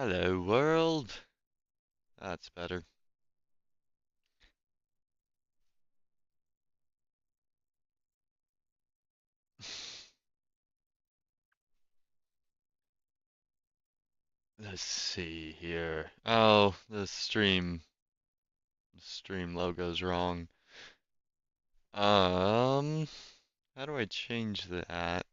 Hello, world. That's better. Let's see here. Oh, the stream logo's wrong. Um, how do I change that?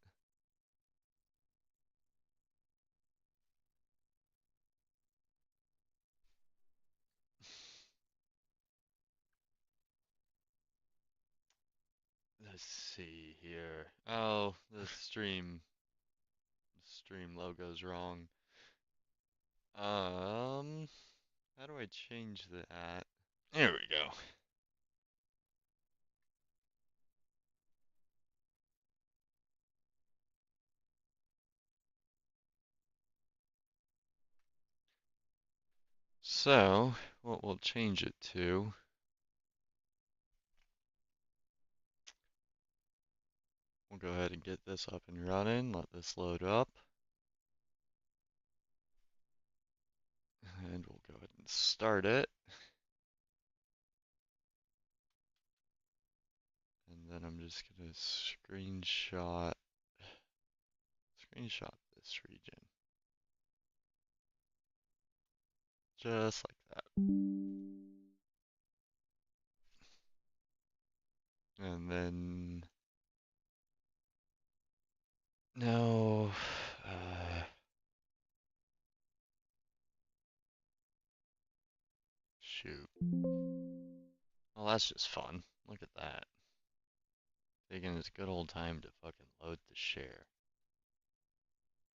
Let's see here. Oh, the stream logo's wrong. How do I change that? There we go. So, what we'll change it to, we'll go ahead and get this up and running, let this load up, and we'll go ahead and start it. And then I'm just gonna screenshot this region. Just like that. And then no shoot. Well, that's just fun. Look at that. Taking this good old time to fucking load the share.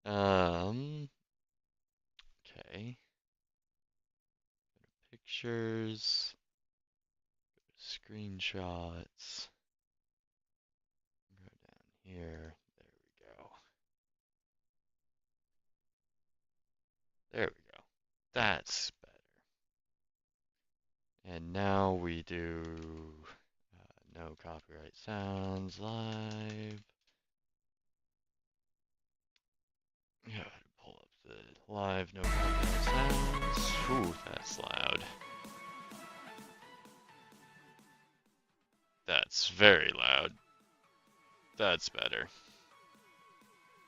Okay. Pictures, screenshots. Go down here. There we go. There we go. That's better. And now we do no copyright sounds live. Yeah, pull up the live no copyright sounds. Ooh, that's loud. That's very loud. That's better.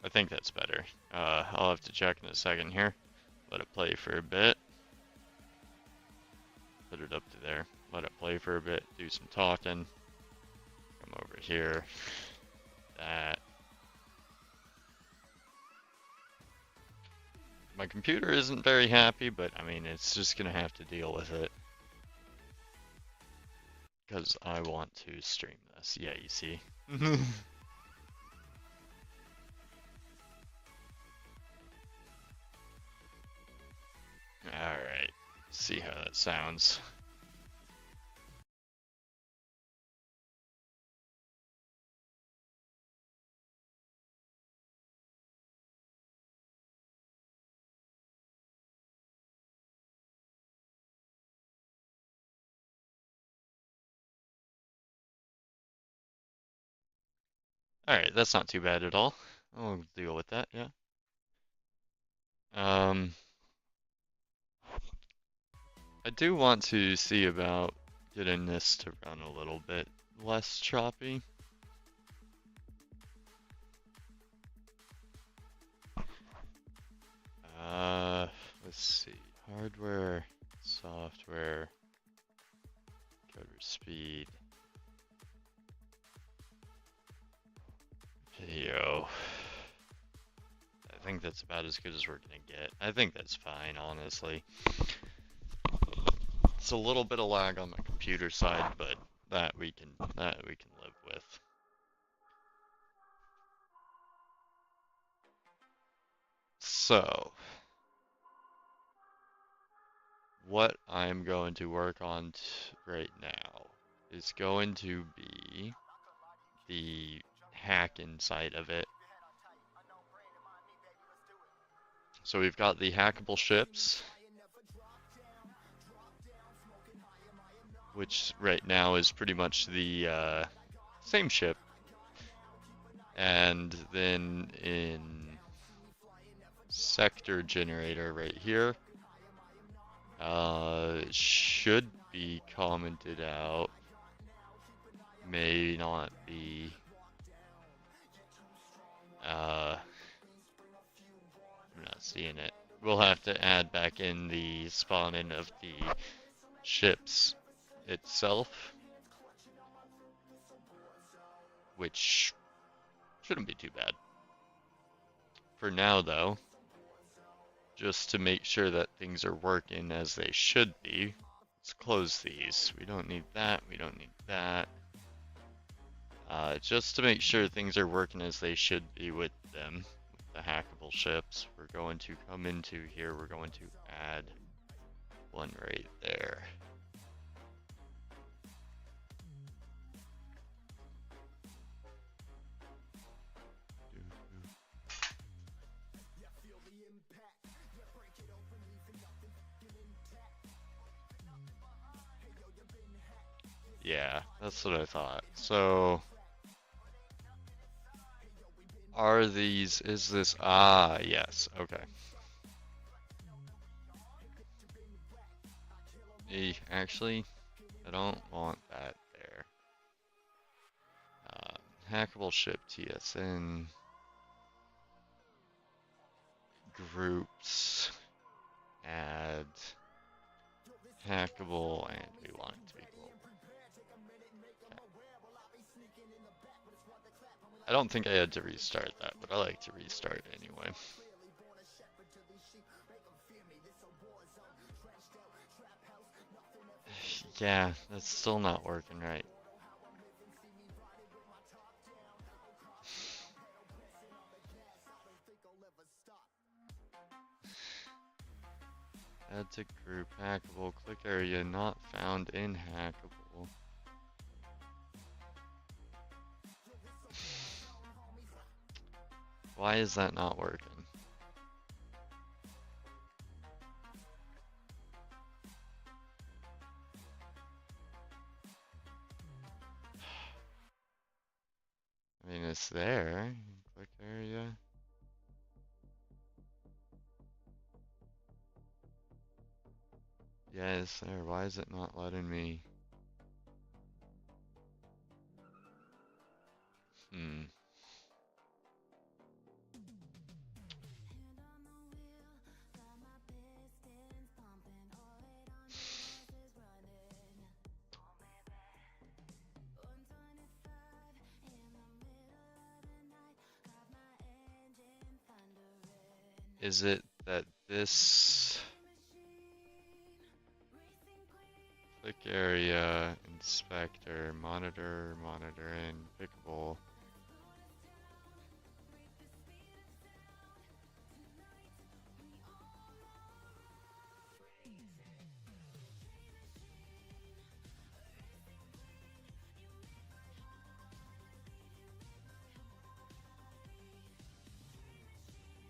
I think that's better. I'll have to check in a second here. Let it play for a bit. Put it up to there. Let it play for a bit. Do some talking. Come over here. That. My computer isn't very happy, but I mean, it's just gonna have to deal with it. Because I want to stream this. Yeah, you see. Alright. See how that sounds. Alright, that's not too bad at all. I'll deal with that, yeah. I do want to see about getting this to run a little bit less choppy. Let's see. Hardware, software, coder speed, video. I think that's about as good as we're gonna get. I think that's fine, honestly. It's a little bit of lag on my computer side, but that we can live with. So, what I'm going to work on right now is going to be the hack inside of it. So we've got the hackable ships, which right now is pretty much the same ship. And then in sector generator right here. Should be commented out. May not be. I'm not seeing it. We'll have to add back in the spawning of the ships itself, which shouldn't be too bad. For now, though, just to make sure that things are working as they should be, let's close these. We don't need that, we don't need that. Just to make sure things are working as they should be with them, with the hackable ships, we're going to come into here, we're going to add one right there. Yeah, that's what I thought. So, are these, is this, yes, okay. Actually, I don't want that there. Hackable ship TSN. Groups. Add. Hackable, and we want it to be global. Okay. I don't think I had to restart that, but I like to restart it anyway. Yeah, that's still not working right. Add to group, hackable, click area not found in hackable. Why is that not working? I mean, it's there. Click area. Yeah, it's there. Why is it not letting me? Is it that this click area, inspector, monitor, monitoring, pickable?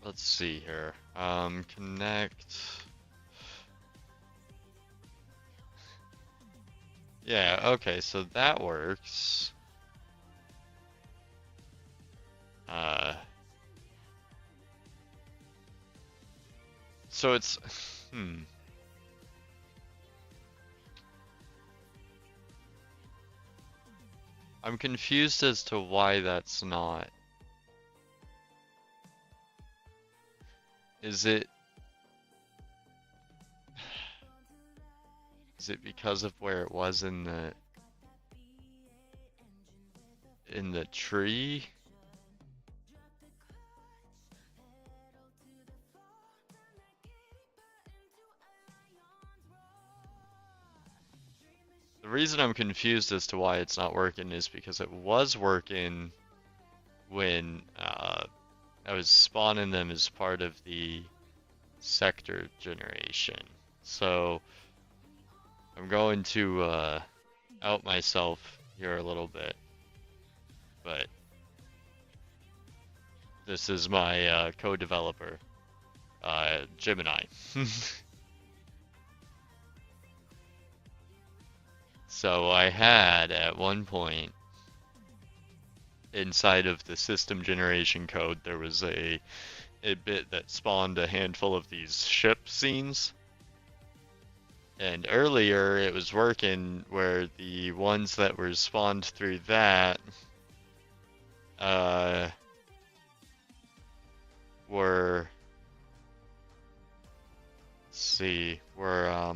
Let's see here. Connect. Yeah, okay, so that works. So it's, I'm confused as to why that's not. Is it because of where it was in the tree? The reason I'm confused as to why it's not working is because it was working when I was spawning them as part of the sector generation. So I'm going to out myself here a little bit, but this is my co-developer, Gemini. So I had at one point inside of the system generation code, there was a a bit that spawned a handful of these ship scenes. And earlier it was working where the ones that were spawned through that were, let's see, were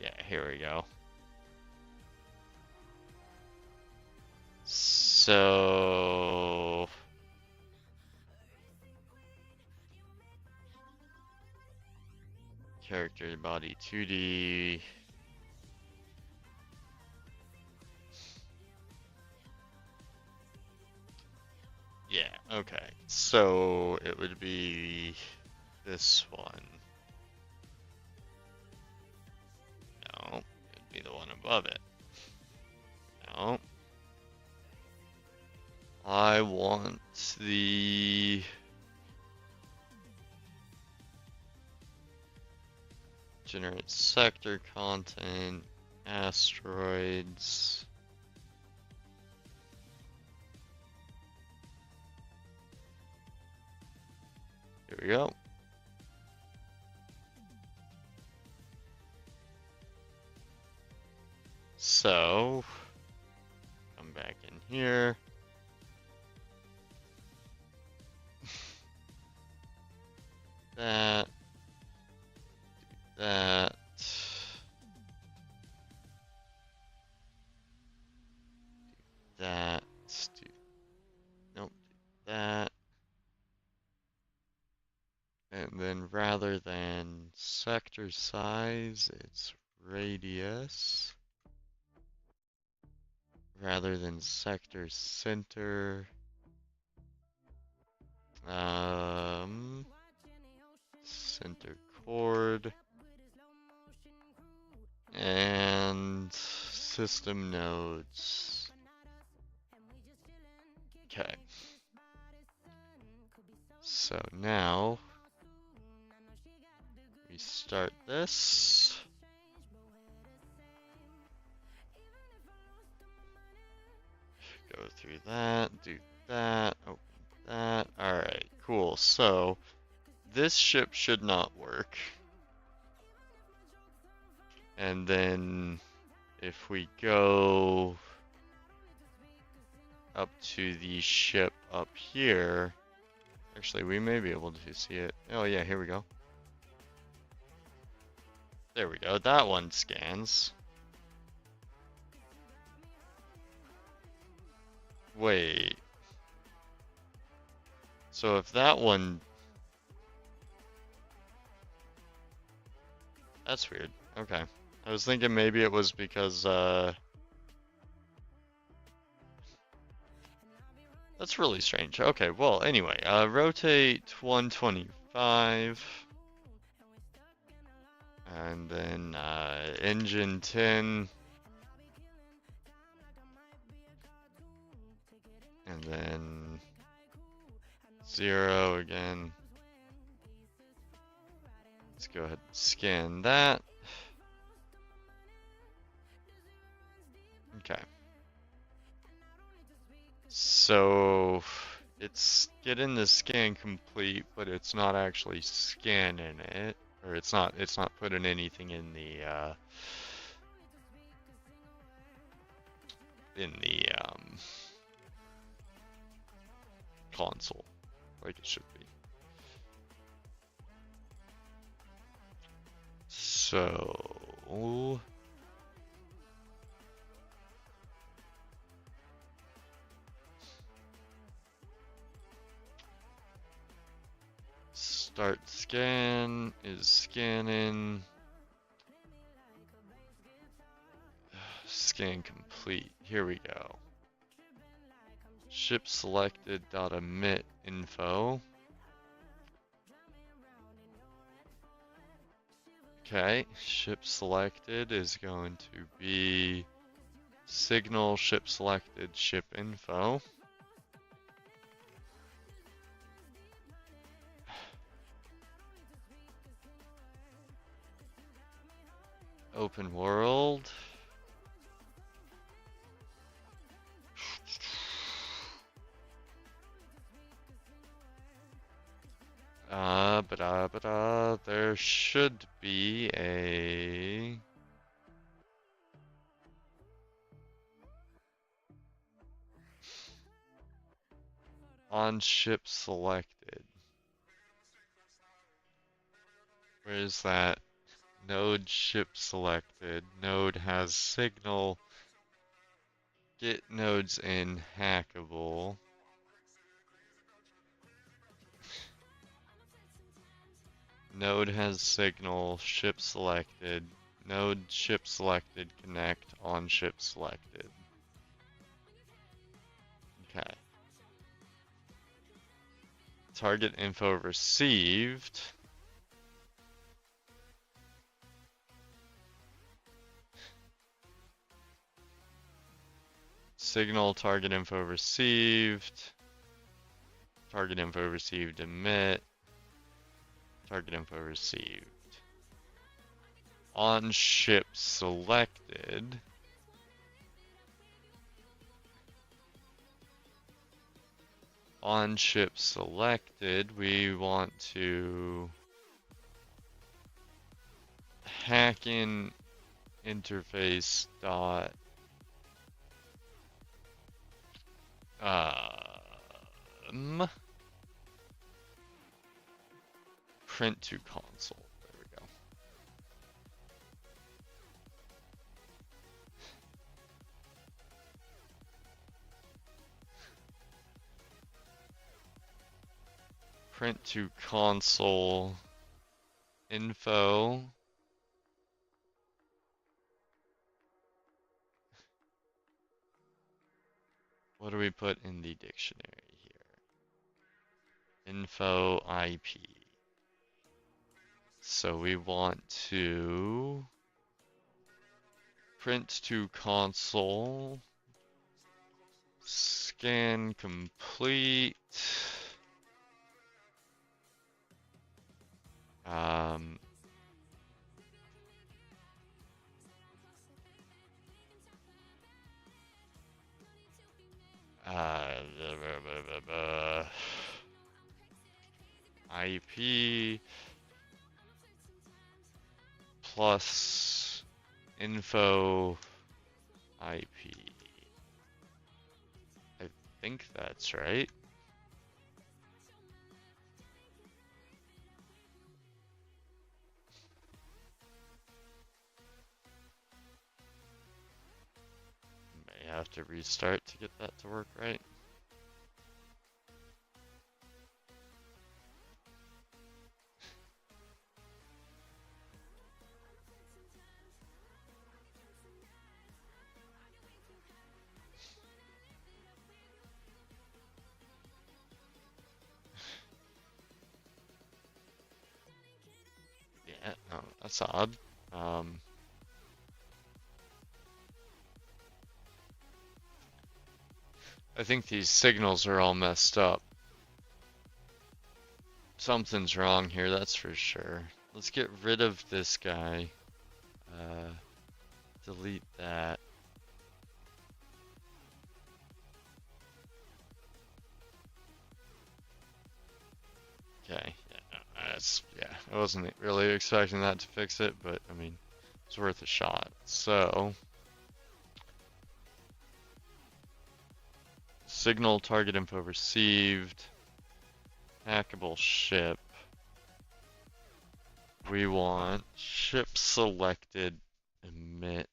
yeah, here we go. So character body 2D. Yeah, okay. So it would be this one. No, it'd be the one above it. No. I want the generate sector content, asteroids. Here we go. So, come back in here. That. Do that. Do that. Do, nope. Do that. And then rather than sector size, it's radius. Rather than sector center, center chord, and system nodes. Okay. So now we start this. Go through that, do that, open that. Alright, cool. So this ship should not work. And then if we go up to the ship up here, actually we may be able to see it. Oh yeah, here we go. There we go, that one scans. Wait. So if that one... That's weird. Okay. I was thinking maybe it was because, That's really strange. Okay, well, anyway, rotate 125. And then, engine 10. And then 0 again. Let's go ahead and scan that. Okay. So it's getting the scan complete, but it's not actually scanning it, or it's not putting anything in the console like it should be. So start scan is scanning. Scan complete. Here we go. Ship selected dot emit info. Okay, ship selected is going to be signal ship selected ship info. Open world. There should be a on ship selected. Where is that? Node ship selected. Node has signal. Get nodes in hackable. Node has signal. Ship selected. Node ship selected. Connect on ship selected. Okay. Target info received. Signal target info received. Target info received emit. Target info received. On ship selected. On ship selected, we want to hack in interface dot print to console. There we go. Print to console info. What do we put in the dictionary here? Info IP. So we want to print to console, scan complete, IP plus info IP. I think that's right. May have to restart to get that to work right. Yeah, no, that's odd. I think these signals are all messed up. Something's wrong here, that's for sure. Let's get rid of this guy. Delete that. Okay, yeah, I wasn't really expecting that to fix it, but I mean, it's worth a shot. So, signal target info received, hackable ship. We want ship selected, emit.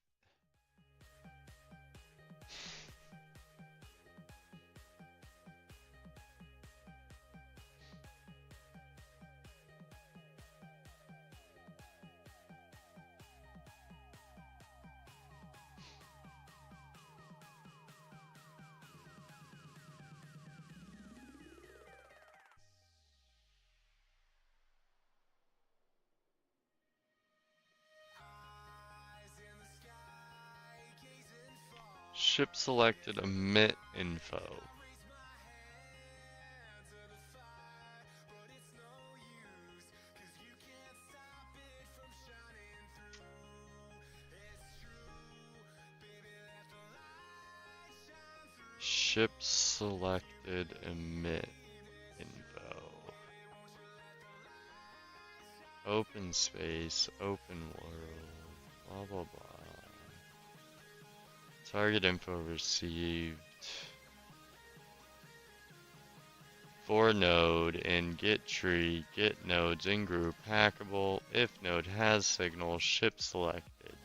Ship selected, emit info. Ship selected, emit info. Open space, open world, blah blah blah. Target info received. For node in get tree, get nodes in group, hackable, if node has signal, ship selected.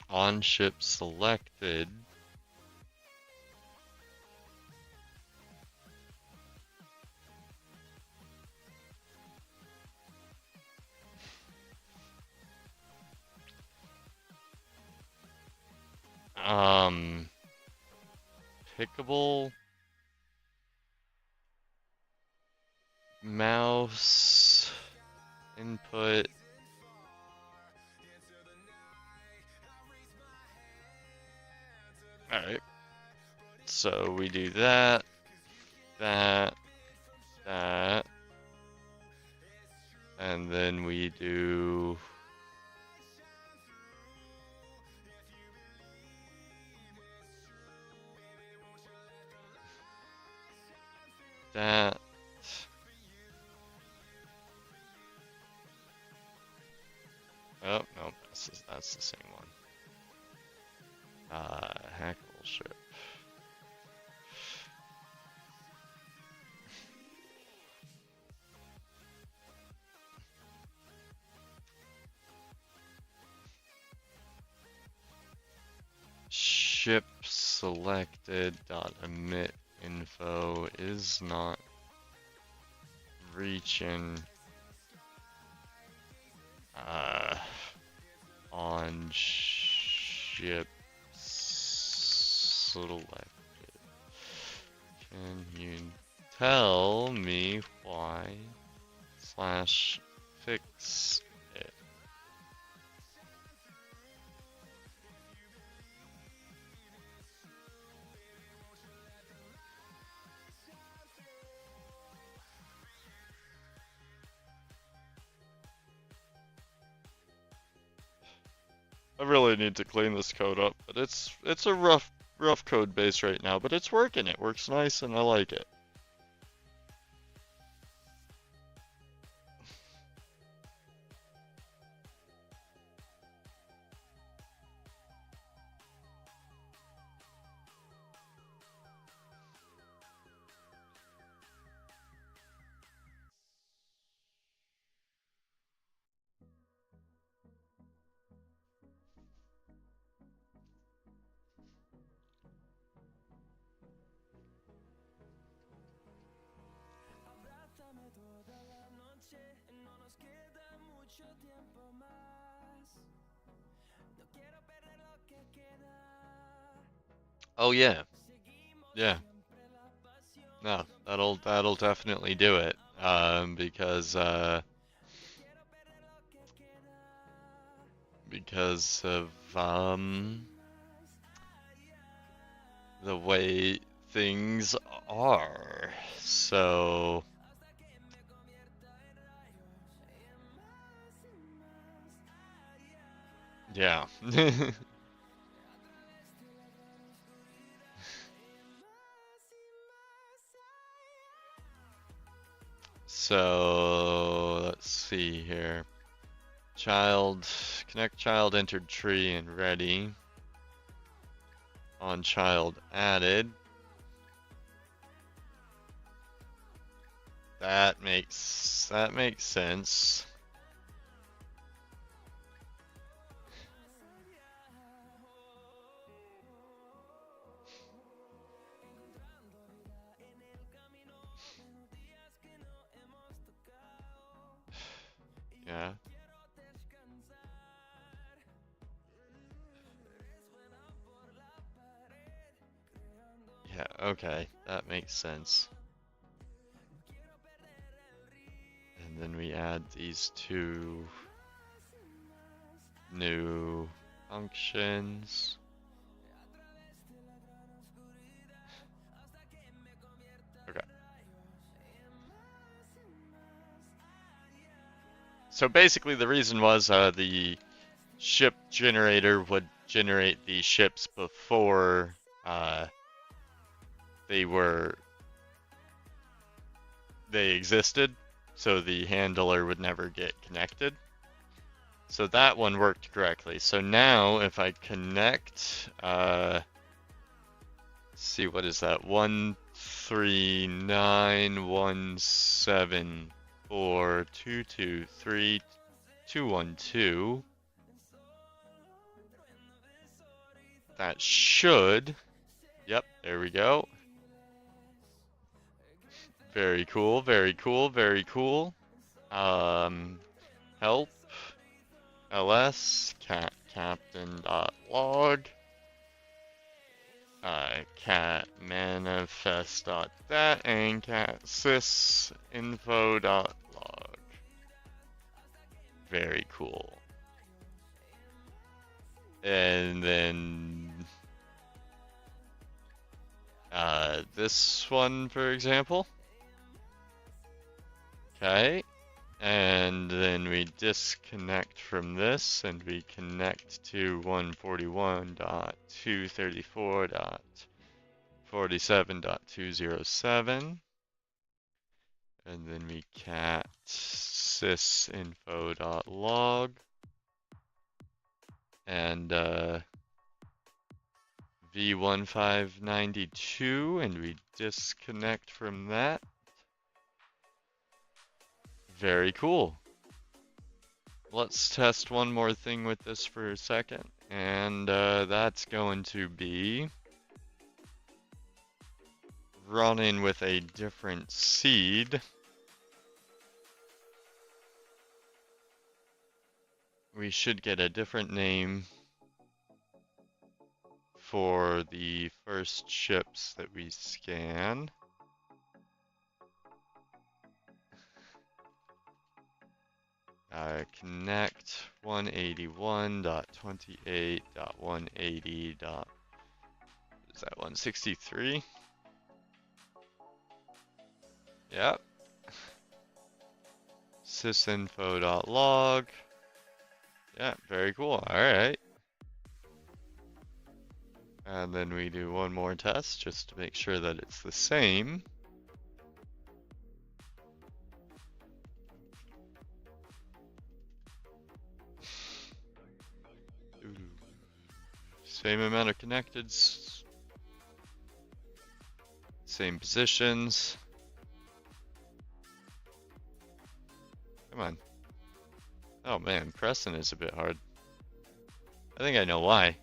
On ship selected. Pickable mouse input. Alright. So we do that, that, and then we do that. Oh, no, that's the same one. Hackable ship. Ship selected dot emit info is not reaching on ship selected. Can you tell me why / fix it? I really need to clean this code up, but it's a rough code base right now, but it's working. It works nice and I like it. Oh yeah. Yeah. No, that'll definitely do it. Because of the way things are. So yeah. So let's see here. Connect child entered tree and ready. On child added. That makes sense. Yeah. Yeah, okay, that makes sense. And then we add these two new functions. Okay. So basically the reason was the ship generator would generate the ships before uh, they were they existed, so the handler would never get connected. So that one worked correctly. So now if I connect, see, what is that? 1391742232212. That should, yep, there we go. Very cool, very cool, very cool. Help ls cat captain.log cat manifest.dat and cat sysinfo.log. Very cool. And then this one, for example. Okay. And then we disconnect from this and we connect to 141.234.47.207. And then we cat sysinfo.log and v1592, and we disconnect from that. Very cool. Let's test one more thing with this for a second, and that's going to be running with a different seed. We should get a different name for the first ships that we scan. Connect 181.28.180. Is that 163? Yep. Sysinfo.log. Yeah, very cool. Alright. And then we do one more test just to make sure that it's the same. Same amount of connecteds. Same positions. Come on. Oh man, pressing is a bit hard. I think I know why.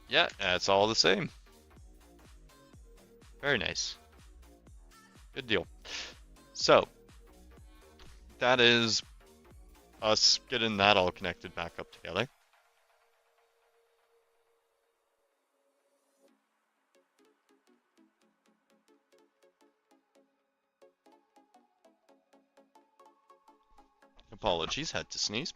Yeah, it's all the same. Very nice. Good deal. So, that is us getting that all connected back up together. Apologies, had to sneeze.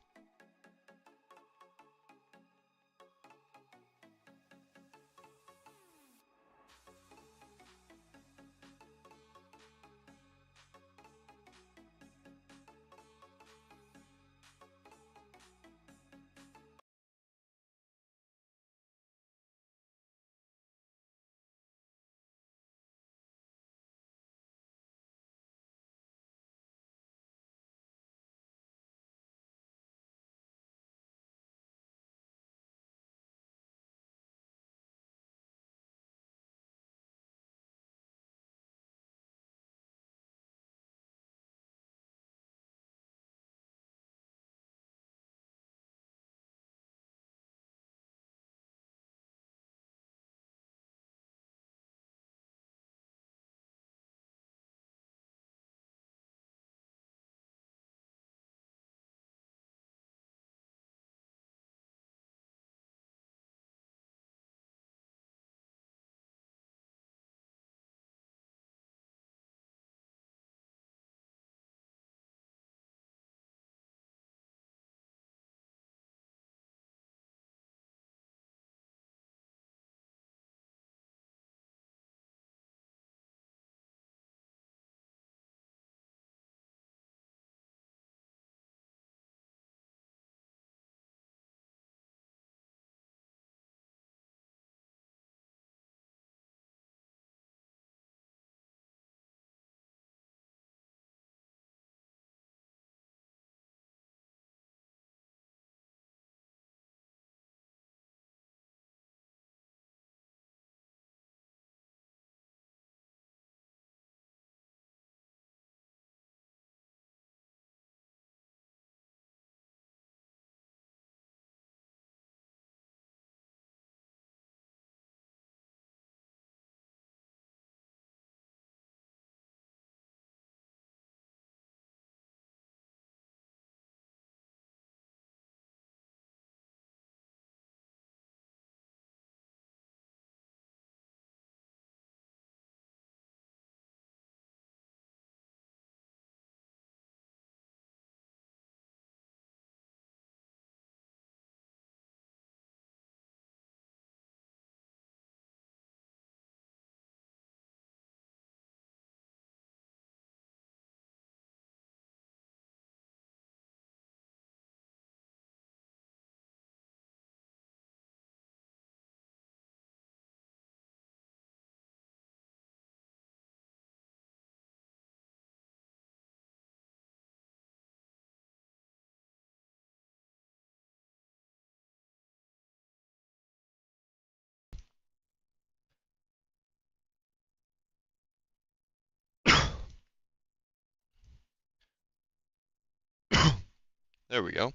There we go.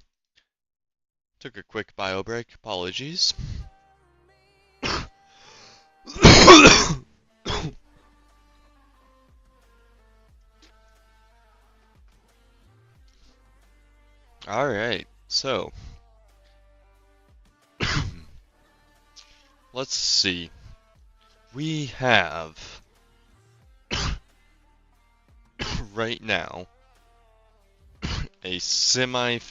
Took a quick bio break. Apologies. Alright, so let's see. We have right now a semi-fine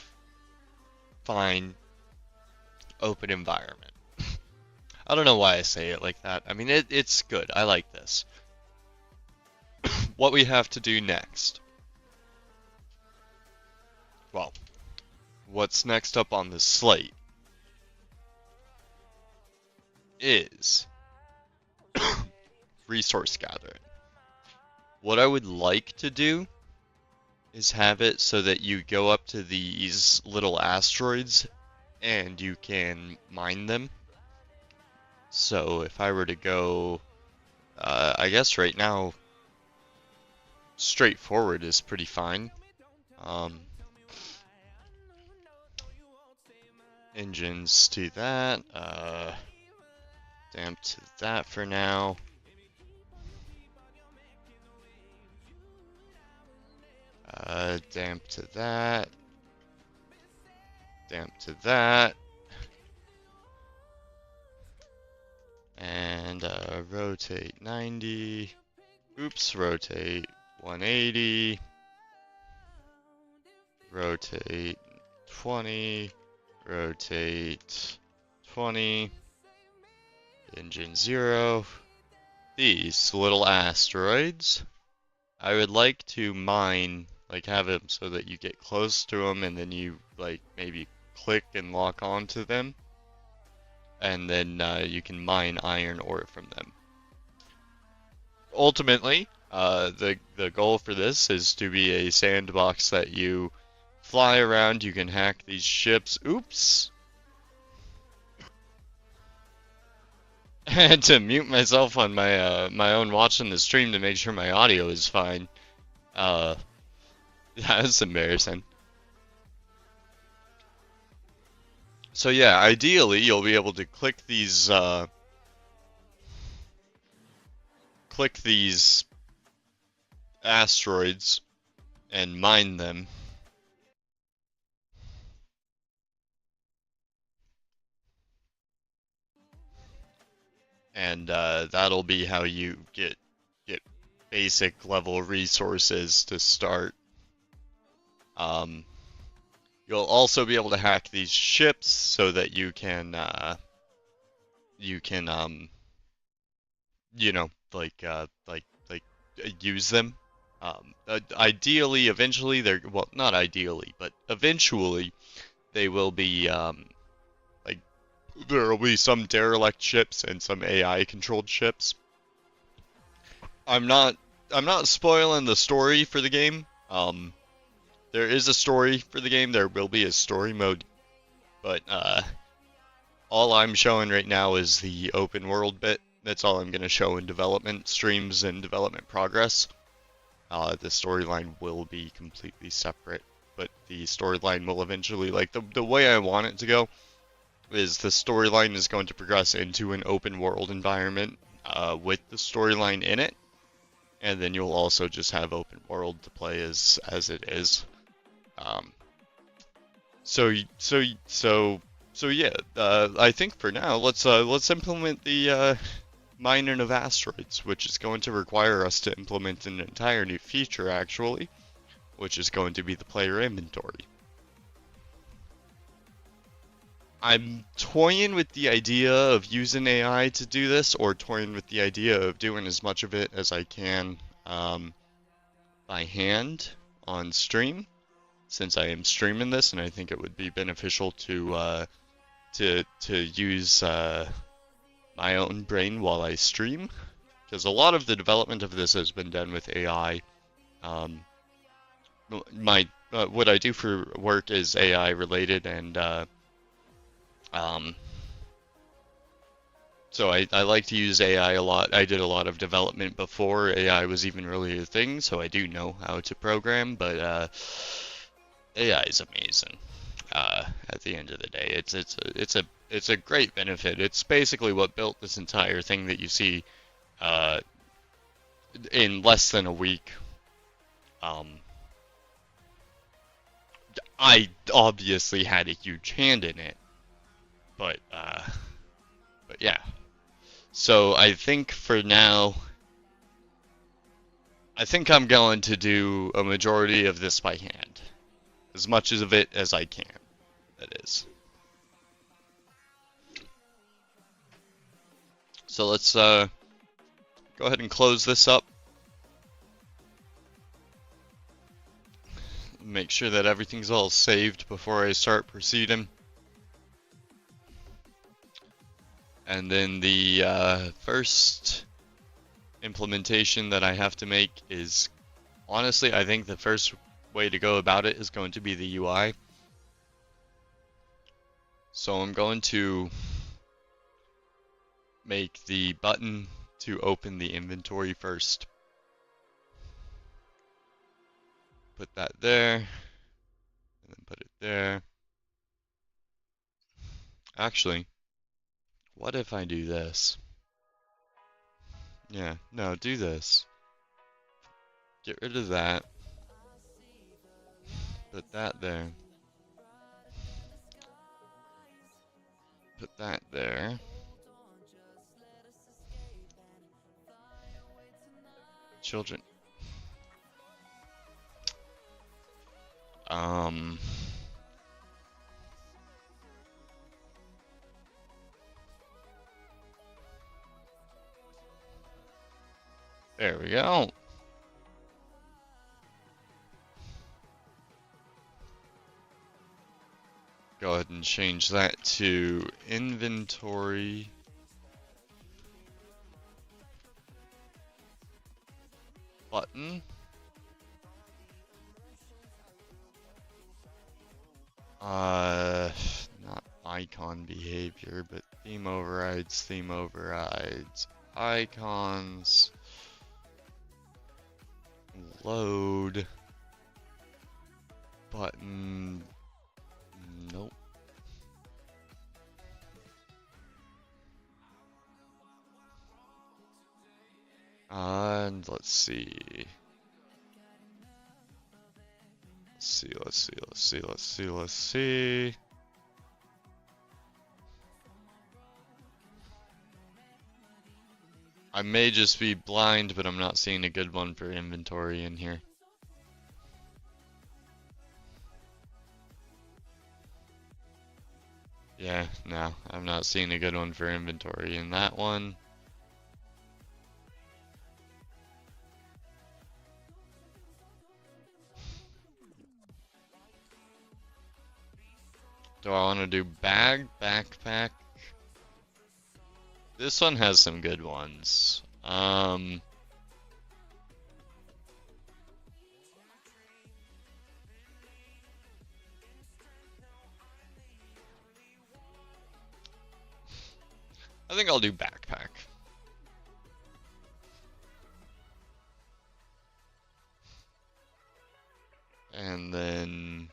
open environment. I don't know why I say it like that. I mean, it's good. I like this. What we have to do next. Well, what's next up on the slate is resource gathering. What I would like to do is have it so that you go up to these little asteroids and you can mine them. So if I were to go, I guess right now, straightforward is pretty fine. Engines to that, damp to that for now. Damp to that. Damp to that. And rotate 90. Oops, rotate 180. Rotate 20. Rotate 20. Engine 0. These little asteroids, I would like to mine, like have them so that you get close to them and then you like maybe click and lock onto them. And then you can mine iron ore from them. Ultimately, the goal for this is to be a sandbox that you fly around. You can hack these ships. Oops. I had to mute myself on my my own watching the stream to make sure my audio is fine. Yeah, that's embarrassing. So yeah, ideally you'll be able to click these asteroids and mine them. And that'll be how you get basic level resources to start. You'll also be able to hack these ships so that you can you know, like use them. Ideally, eventually, they're, well, not ideally, but eventually, they will be like there will be some derelict ships and some AI-controlled ships. I'm not spoiling the story for the game. There is a story for the game. There will be a story mode, but all I'm showing right now is the open world bit. That's all I'm going to show in development streams and development progress. The storyline will be completely separate, but the storyline will eventually, like the way I want it to go, is the storyline is going to progress into an open world environment with the storyline in it, and then you'll also just have open world to play as it is. So yeah. I think for now, let's implement the mining of asteroids, which is going to require us to implement an entire new feature, actually, which is going to be the player inventory. I'm toying with the idea of using AI to do this, or toying with the idea of doing as much of it as I can by hand on stream, since I am streaming this, and I think it would be beneficial to use my own brain while I stream, because a lot of the development of this has been done with AI. What I do for work is AI related, and so I like to use AI a lot. I did a lot of development before AI was even really a thing, so I do know how to program, but AI is amazing. At the end of the day, it's a great benefit. It's basically what built this entire thing that you see uh, in less than a week. Um, I obviously had a huge hand in it, but yeah. So I think for now, I think I'm going to do a majority of this by hand, as much of it as I can. That is. So let's go ahead and close this up. Make sure that everything's all saved before I start proceeding. And then the first implementation that I have to make is, honestly, I think the first way to go about it is going to be the UI. So I'm going to make the button to open the inventory first. Put that there, and then put it there. Actually, what if I do this? Yeah, no, do this. Get rid of that. Put that there. Put that there. Children. There we go. Go ahead and change that to inventory. Button. Not icon behavior, but theme overrides, icons, load, button, nope. And let's see. Let's see. I may just be blind, but I'm not seeing a good one for inventory in here. Yeah, no, I'm not seeing a good one for inventory in that one. Do I want to do bag, backpack? This one has some good ones. I think I'll do backpack. And then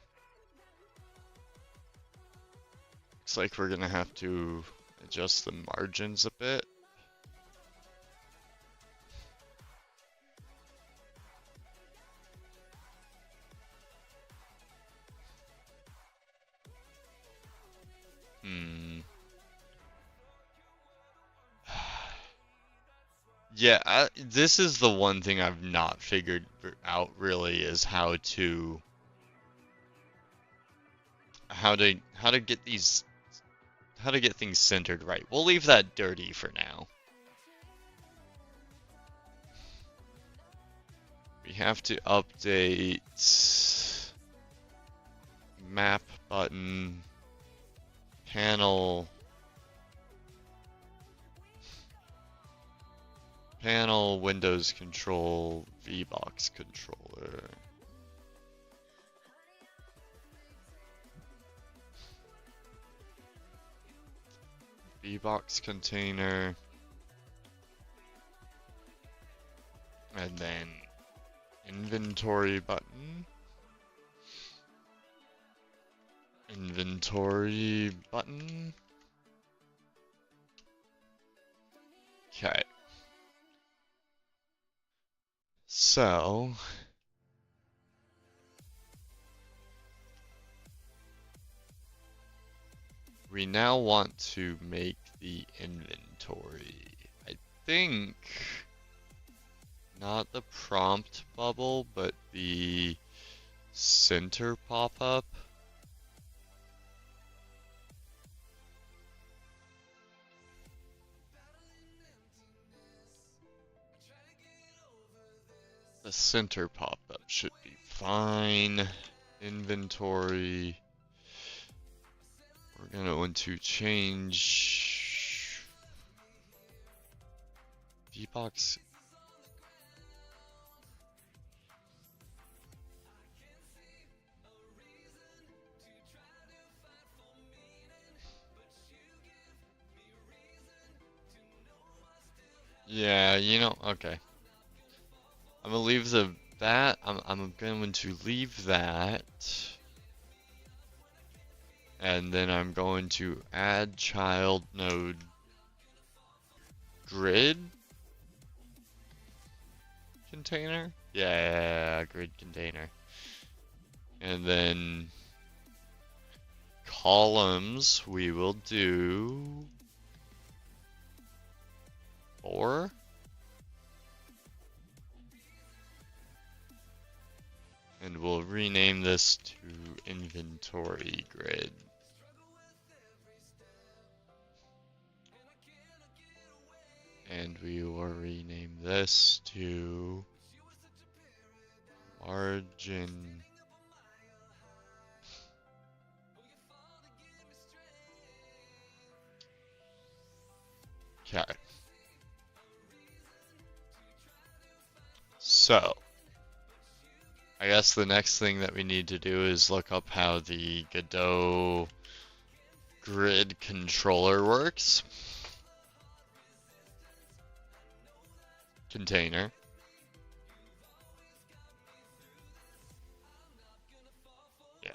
looks like we're gonna have to adjust the margins a bit. Yeah, this is the one thing I've not figured out really, is how to get these, how to get things centered right. We'll leave that dirty for now. We have to update map button, panel, Windows control, VBox controller. VBox container. And then inventory button. inventory button. Okay. So we now want to make the inventory. I think not the prompt bubble, but the center pop-up. The center pop-up should be fine. Inventory. We're gonna want to change V-Box. Yeah, you know, okay. I'm gonna leave that. I'm going to leave that. And then I'm going to add child node grid container. Yeah, grid container. And then columns we will do 4. And we'll rename this to inventory grid. And we will rename this to margin. Okay. So, I guess the next thing that we need to do is look up how the Godot grid controller works. Container. Yeah.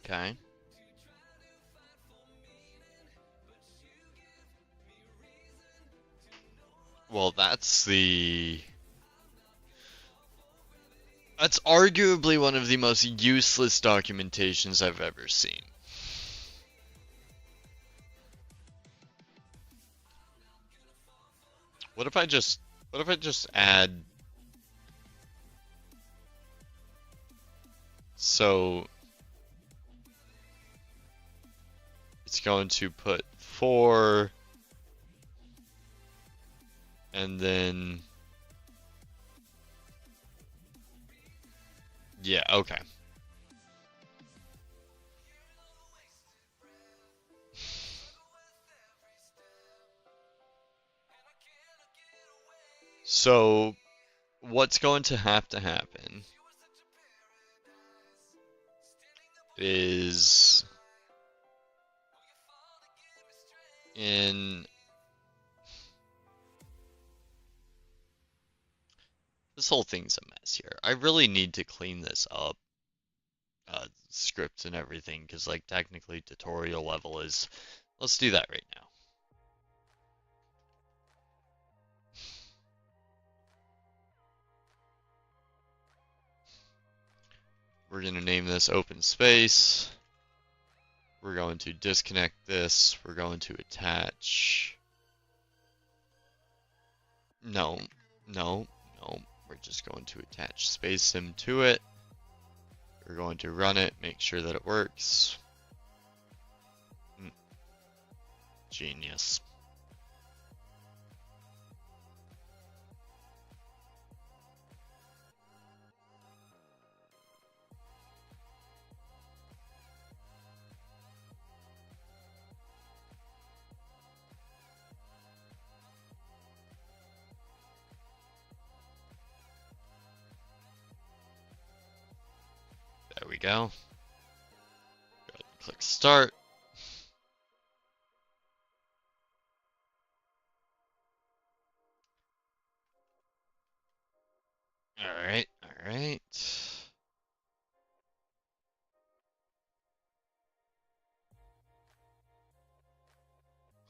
Okay. Well, that's arguably one of the most useless documentations I've ever seen. What if I just add, so it's going to put 4 and then, yeah, okay. So what's going to happen is this whole thing's a mess here. I really need to clean this up, scripts and everything, because like technically tutorial level is, let's do that right now. We're going to name this open space. We're going to disconnect this. We're going to attach. No. We're just going to attach space sim to it. We're going to run it, make sure that it works. Genius. go. Go ahead and click start. Alright, alright.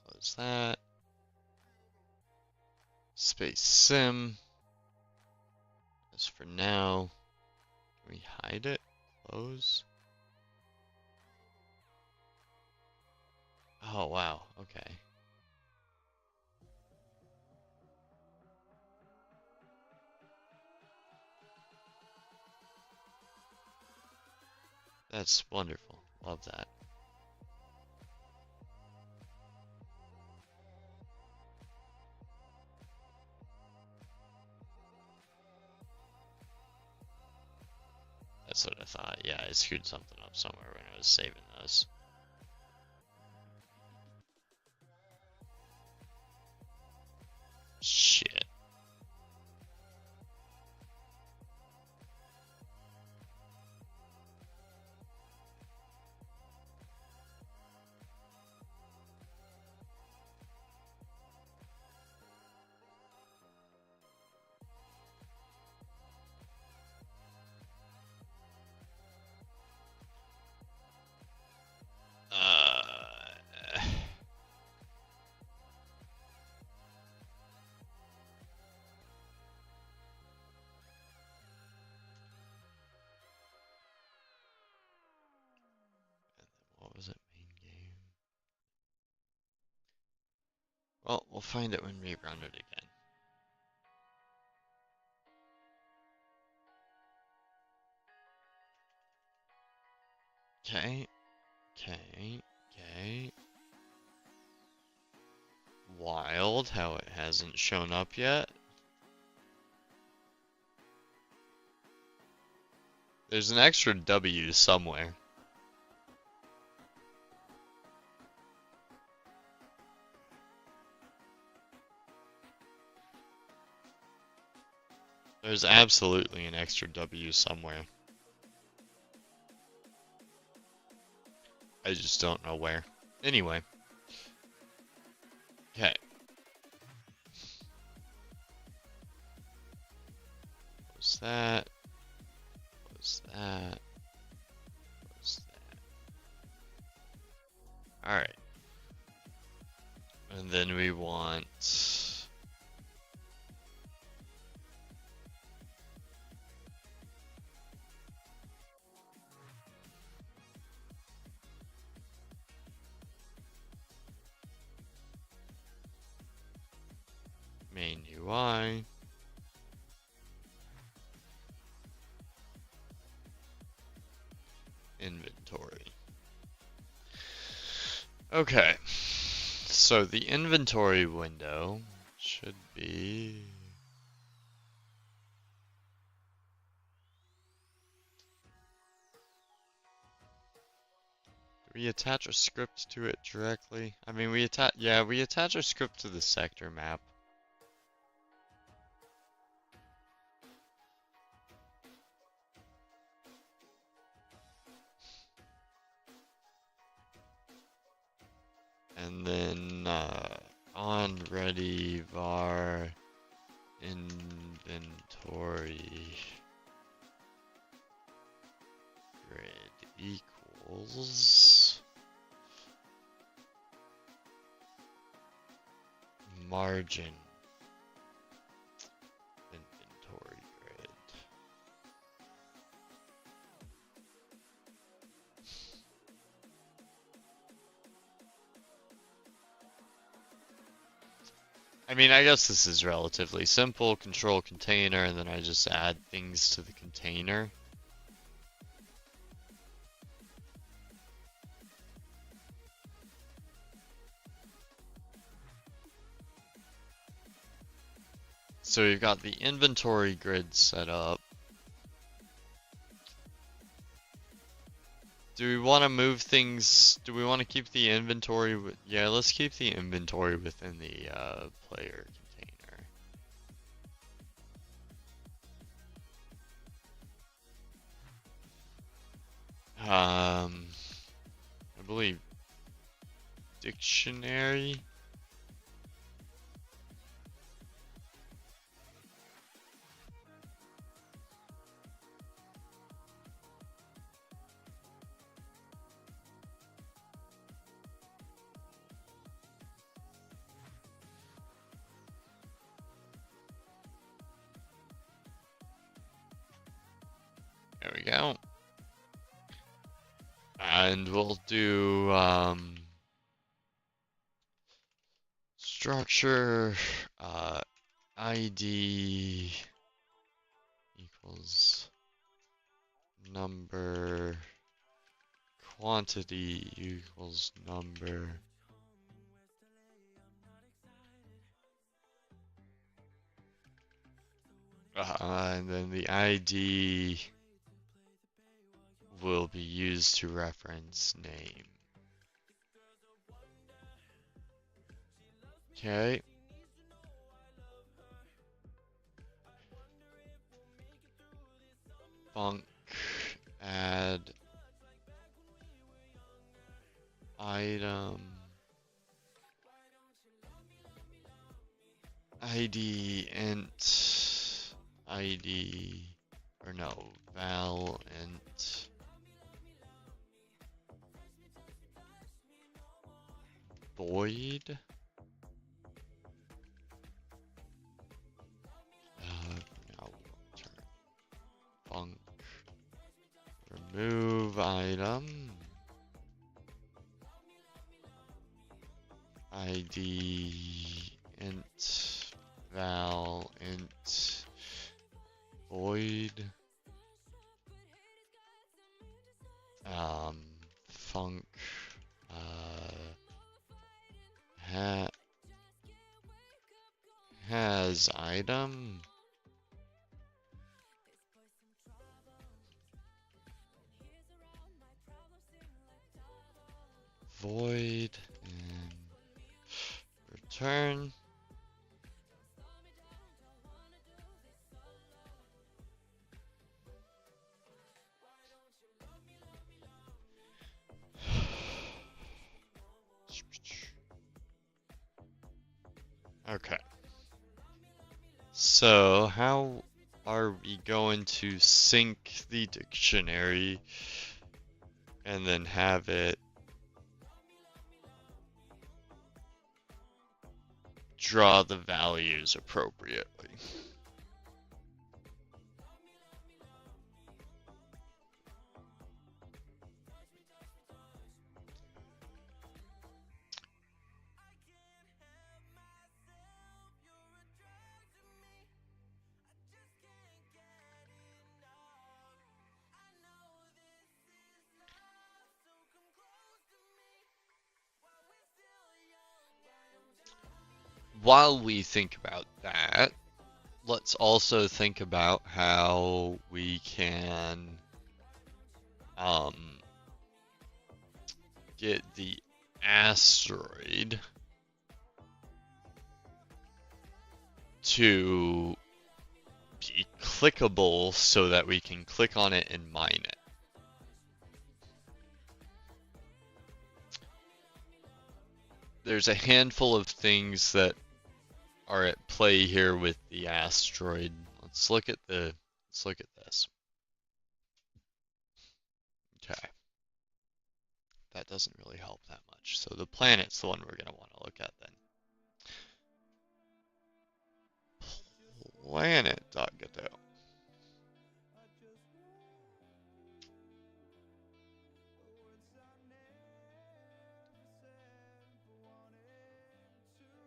Close that. Space sim. As for now, can we hide it? Close. Oh wow, okay. That's wonderful. Love that. That's what I thought. Yeah, I screwed something up somewhere when I was saving those. Shit. What was it? Main game. Well, we'll find it when we run it again. Okay. Okay. Okay. Wild how it hasn't shown up yet. There's an extra W somewhere. There's absolutely an extra W somewhere. I just don't know where. Anyway. Okay. Close that. Close that. Close that. Alright. And then we want... main UI. Inventory. Okay. So the inventory window should be... Do we attach a script to it directly? I mean, we attach a script to the sector map. And then on ready var inventory grid equals margin inventory grid. I mean, I guess this is relatively simple. Control container, and then I just add things to the container. So we've got the inventory grid set up. Do we want to move things? Do we want to keep the inventory? Yeah, let's keep the inventory within the player container. dictionary. There we go. And we'll do structure ID equals number, quantity equals number, and then the ID will be used to reference name. Okay. Func add item ID int ID, or no, val int void. Now we'll turn func remove item ID int val int void func has item void and return. Okay. So how are we going to sync the dictionary and then have it draw the values appropriately? While we think about that, let's also think about how we can get the asteroid to be clickable so that we can click on it and mine it. There's a handful of things that are at play here with the asteroid. Let's look at this. Okay. That doesn't really help that much. So the planet's the one we're going to want to look at then. Planet.Godot.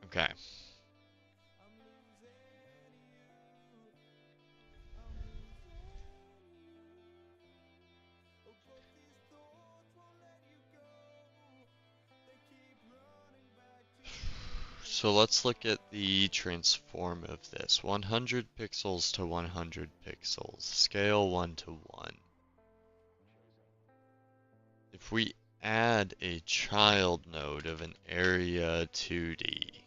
Okay. So let's look at the transform of this. 100 pixels to 100 pixels. Scale 1 to 1. If we add a child node of an area 2D,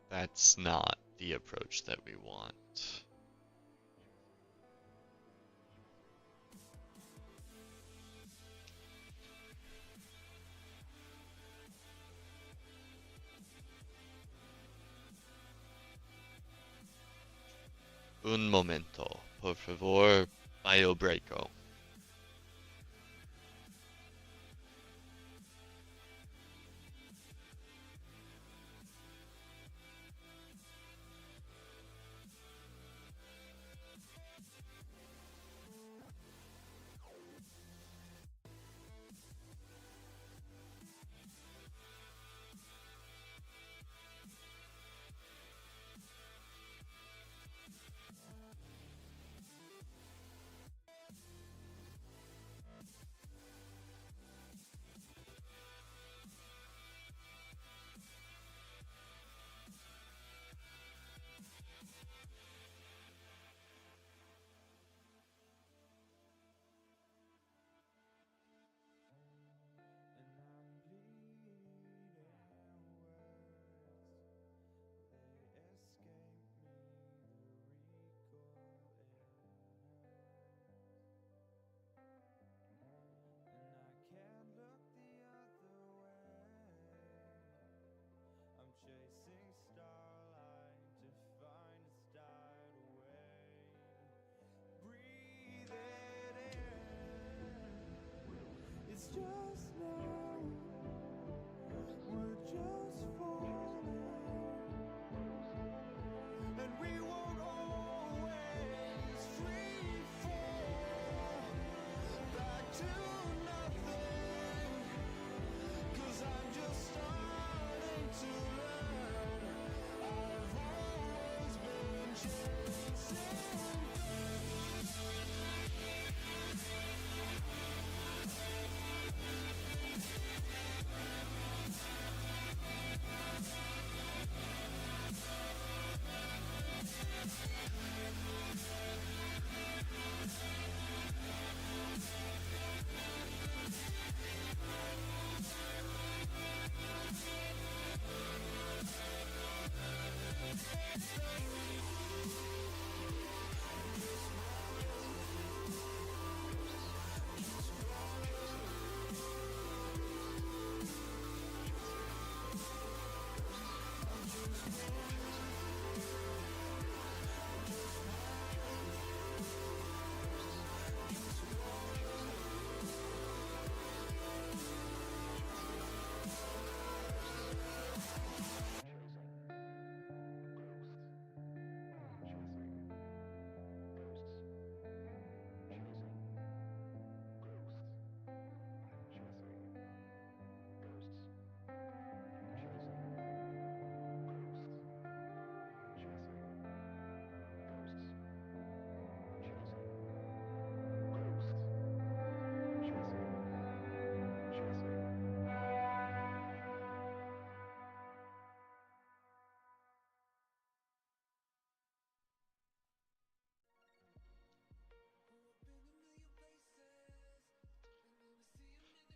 that's not the approach that we want. Un momento, por favor, bio breako.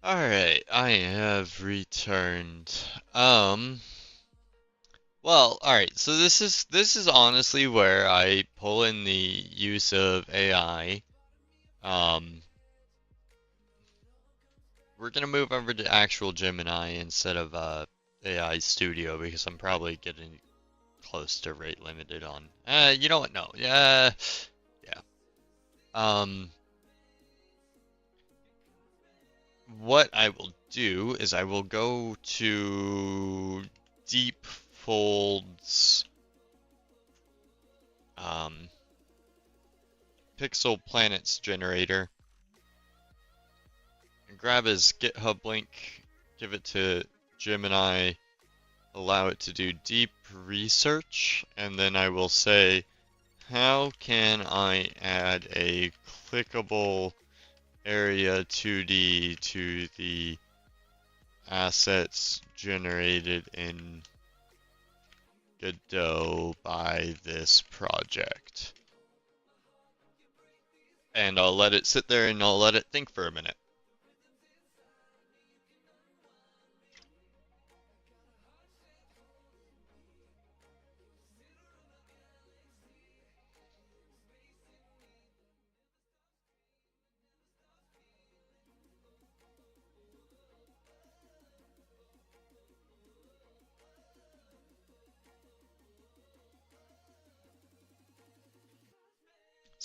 Alright, I have returned. Well, alright, so this is honestly where I pull in the use of AI. Um, we're gonna move over to actual Gemini instead of AI Studio because I'm probably getting close to rate limited on. You know what? No, yeah. Um, what I will do is I will go to Deep Folds Pixel Planets generator and grab his GitHub link, give it to Gemini, allow it to do deep research, and then I will say, how can I add a clickable area 2D to the assets generated in Godot by this project? And I'll let it sit there and I'll let it think for a minute.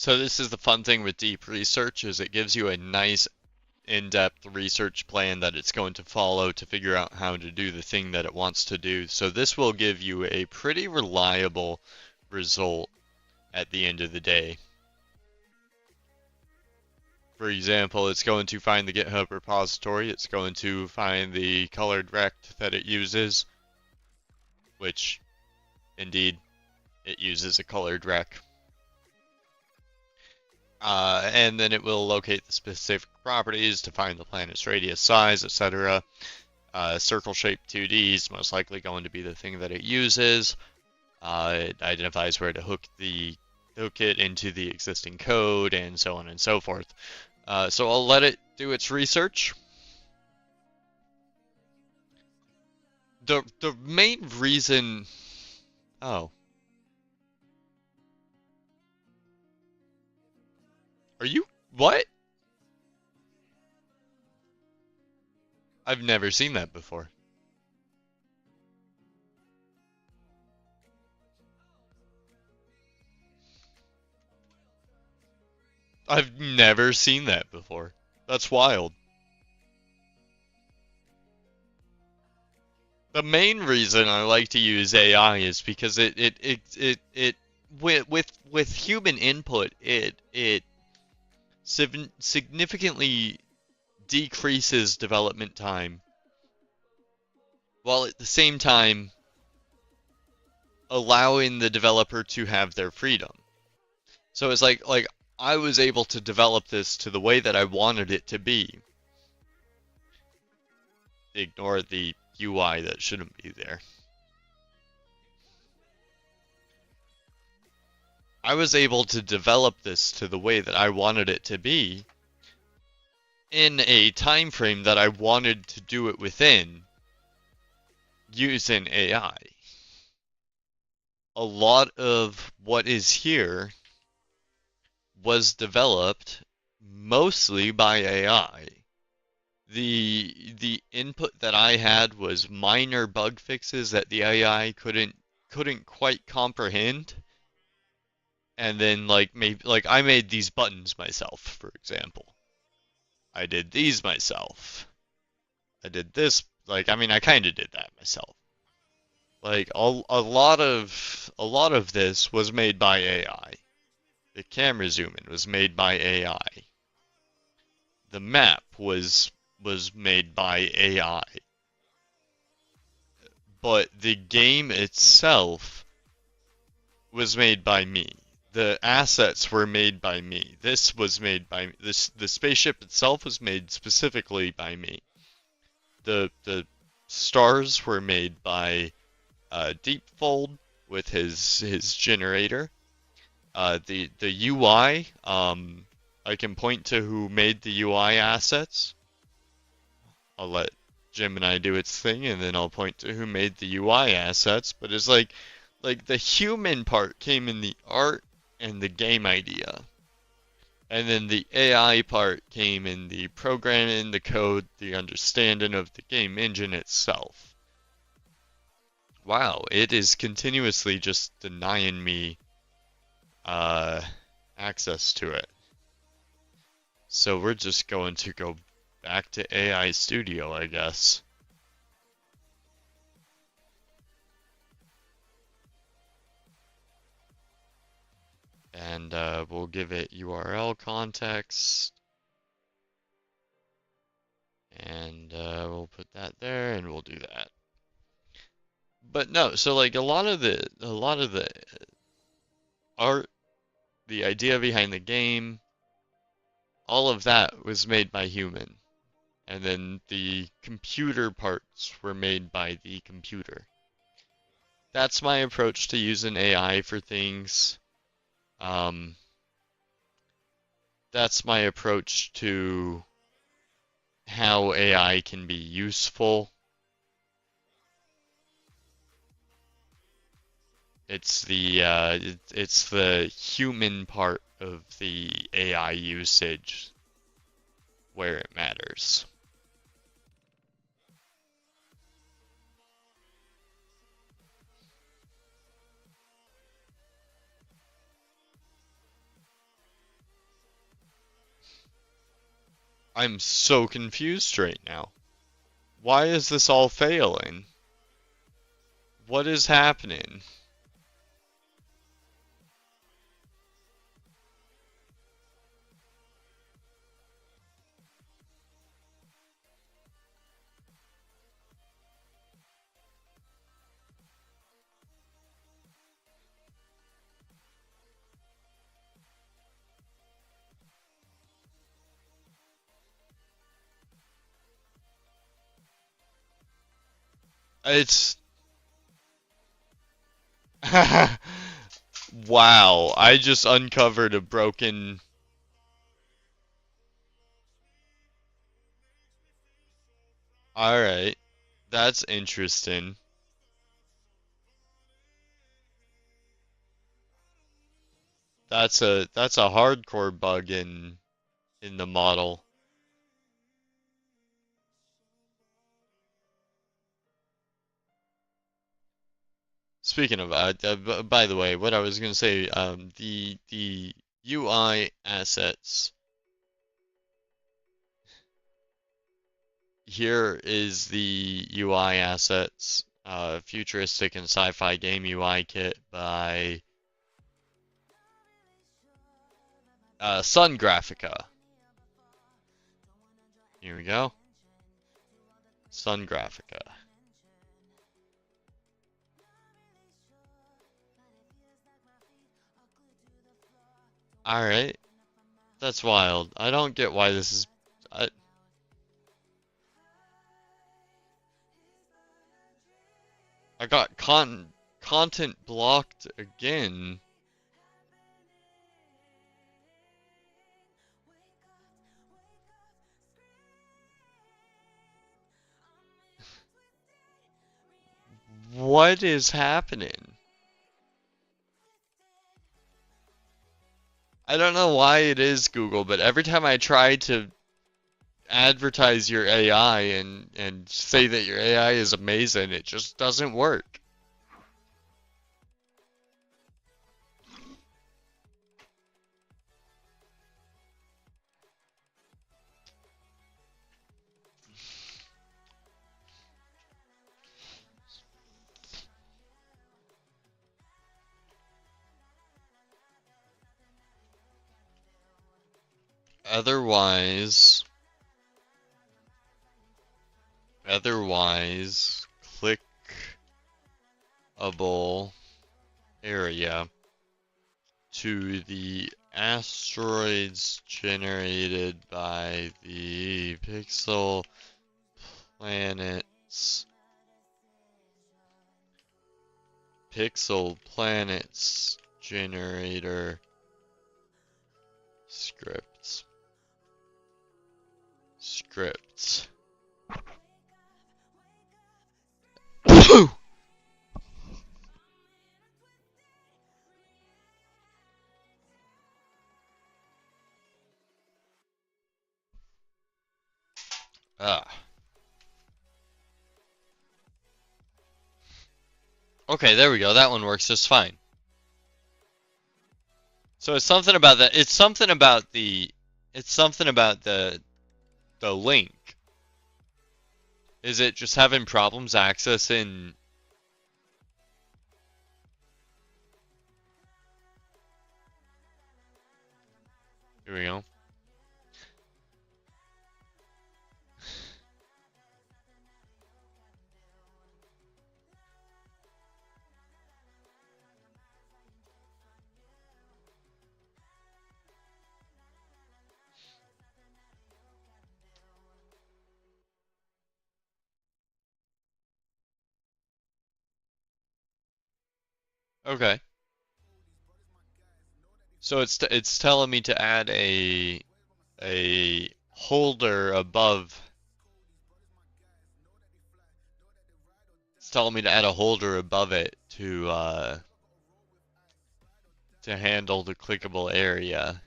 So this is the fun thing with deep research is it gives you a nice in-depth research plan that it's going to follow to figure out how to do the thing that it wants to do. So this will give you a pretty reliable result at the end of the day. For example, it's going to find the GitHub repository, it's going to find the colored rect that it uses, which indeed it uses a colored rec. And then it will locate the specific properties to find the planet's radius, size, etc. Circle shape 2D is most likely going to be the thing that it uses. It identifies where to hook it into the existing code, and so on and so forth. So I'll let it do its research. The main reason... Oh. Are you... What? I've never seen that before. I've never seen that before. That's wild. The main reason I like to use AI is because it with human input it significantly decreases development time while at the same time allowing the developer to have their freedom. So it's like I was able to develop this to the way that I wanted it to be. Ignore the UI that shouldn't be there. I was able to develop this to the way that I wanted it to be in a time frame that I wanted to do it within using AI. A lot of what is here was developed mostly by AI. The input that I had was minor bug fixes that the AI couldn't quite comprehend. And then I made these buttons myself, for example. I did these myself. I did this, I kind of did that myself. A lot of this was made by AI. The camera zoom in was made by AI. The map was made by AI. But the game itself was made by me. The assets were made by me. This was made by the spaceship itself was made specifically by me. The stars were made by Deepfold with his generator. The UI, I can point to who made the UI assets. I'll let Gemini do its thing, and then I'll point to who made the UI assets. But it's like the human part came in the art and the game idea. And then the AI part came in the programming, the code, the understanding of the game engine itself. Wow, it is continuously just denying me access to it. So we're just going to go back to AI Studio, I guess. And we'll give it URL context. And we'll put that there, and we'll do that. But no, so a lot of the art, the idea behind the game, all of that was made by human. And then the computer parts were made by the computer. That's my approach to using AI for things. That's my approach to how AI can be useful. It's the human part of the AI usage where it matters. I'm so confused right now. Why is this all failing? What is happening? It's... Wow, I just uncovered a broken... Alright, that's interesting. That's a hardcore bug in the model. Speaking of, by the way, what I was gonna say, the UI assets. Here is the UI assets, futuristic and sci-fi game UI kit by Sun Graphica. Here we go, Sun Graphica. All right, that's wild. I don't get why this is. I got content blocked again. What is happening? I don't know why it is Google, but every time I try to advertise your AI and say that your AI is amazing, it just doesn't work. Otherwise, clickable area to the asteroids generated by the planets pixel planets generator scripts. Ah. Okay, there we go. That one works just fine. So it's something about that. It's something about the. It's something about the link. Is it just having problems accessing? Here we go. Okay. So it's telling me to add a holder above. It's telling me to add a holder above it to handle the clickable area.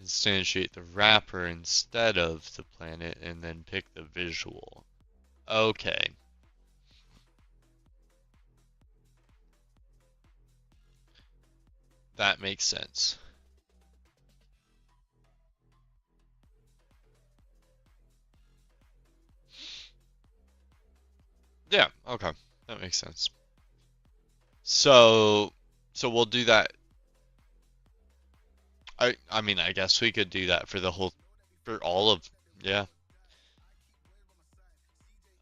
Instantiate the wrapper instead of the planet and then pick the visual. Okay. That makes sense. Yeah, okay. That makes sense. So, so we'll do that. I mean, I guess we could do that for the whole, for all of, yeah.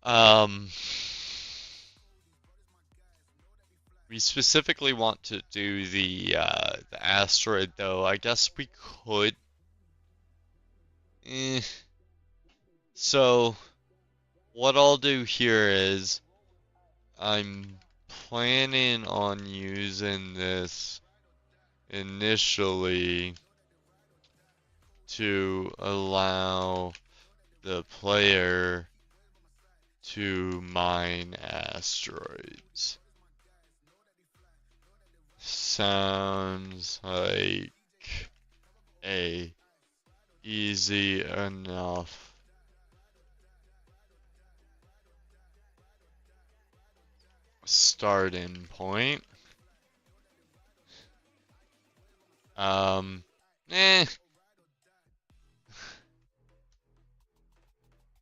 Um, we specifically want to do the asteroid though. I guess we could. Eh. So what I'll do here is I'm planning on using this initially to allow the player to mine asteroids. Sounds like a easy enough starting point. Um, eh,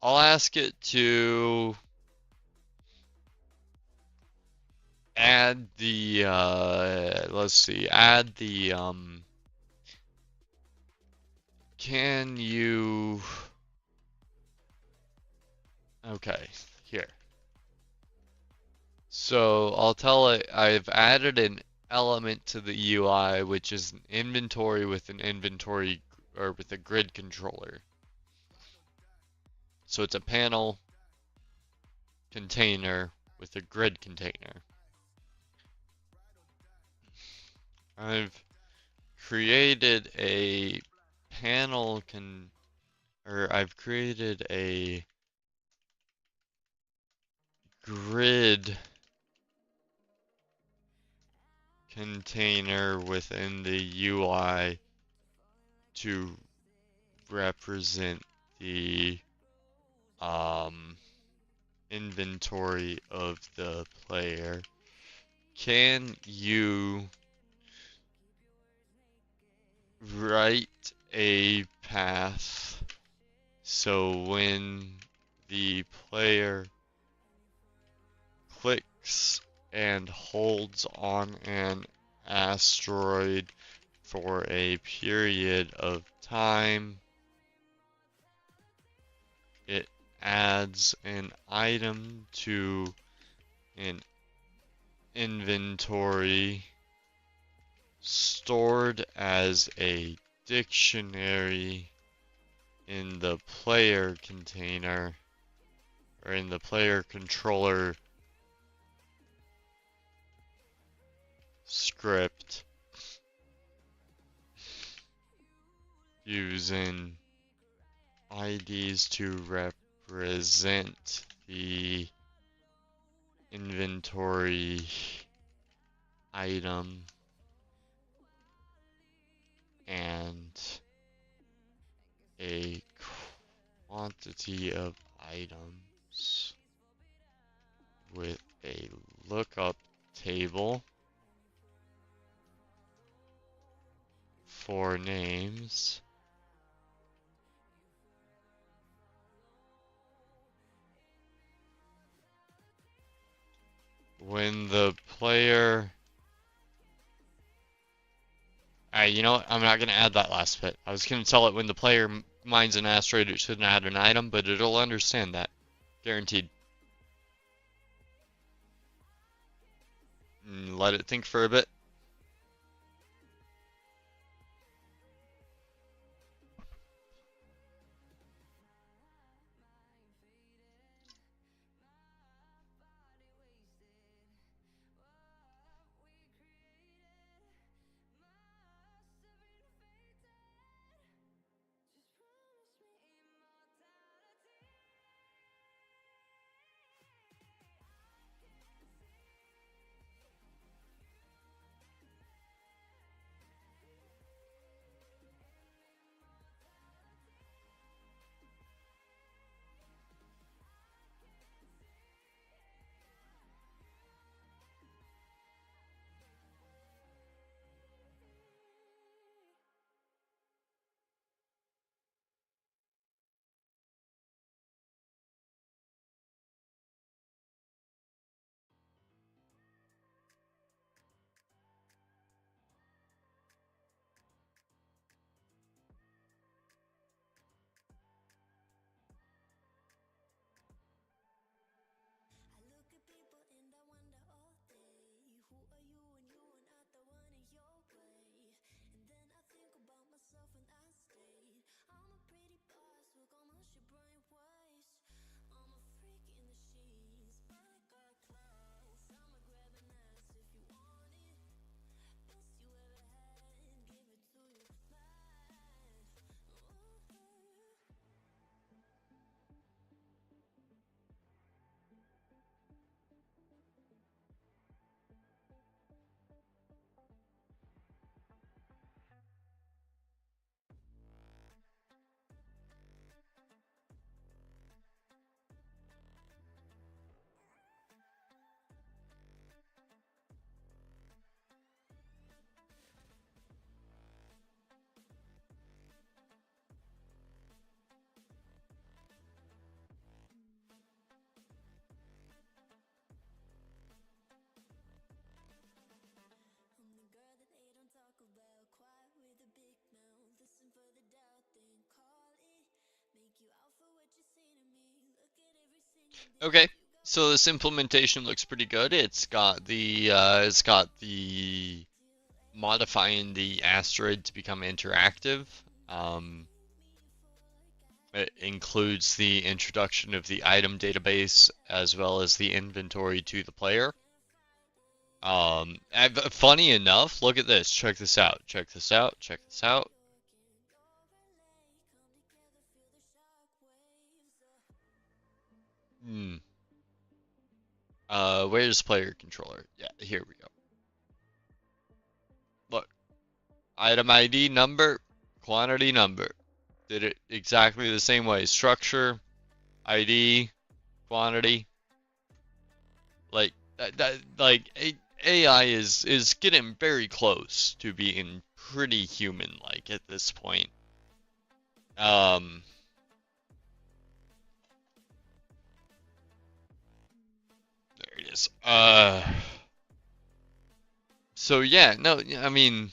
I'll ask it to add the, let's see, add the, can you, okay, here. So I'll tell it I've added an element to the UI, which is an inventory with an inventory or with a grid controller. So it's a panel container with a grid container. I've created a panel or I've created a grid container within the UI to represent the um, inventory of the player. Can you write a path so when the player clicks and holds on an asteroid for a period of time, it adds an item to an inventory stored as a dictionary in the player container or in the player controller script using IDs to represent the inventory item and a quantity of items with a lookup table for names. When the player... you know what? I'm not going to add that last bit. I was going to tell it when the player mines an asteroid, it shouldn't add an item, but it'll understand that. Guaranteed. Let it think for a bit. Okay, so this implementation looks pretty good. It's got the modifying the asteroid to become interactive. Um, it includes the introduction of the item database as well as the inventory to the player. Funny enough, look at this. Check this out. Check this out. Check this out. Hmm. Where's player controller? Yeah, here we go. Look, item ID number, quantity number. Did it exactly the same way. Structure, ID, quantity. AI is getting very close to being pretty human-like at this point. Um, there it is. So yeah, no, I mean,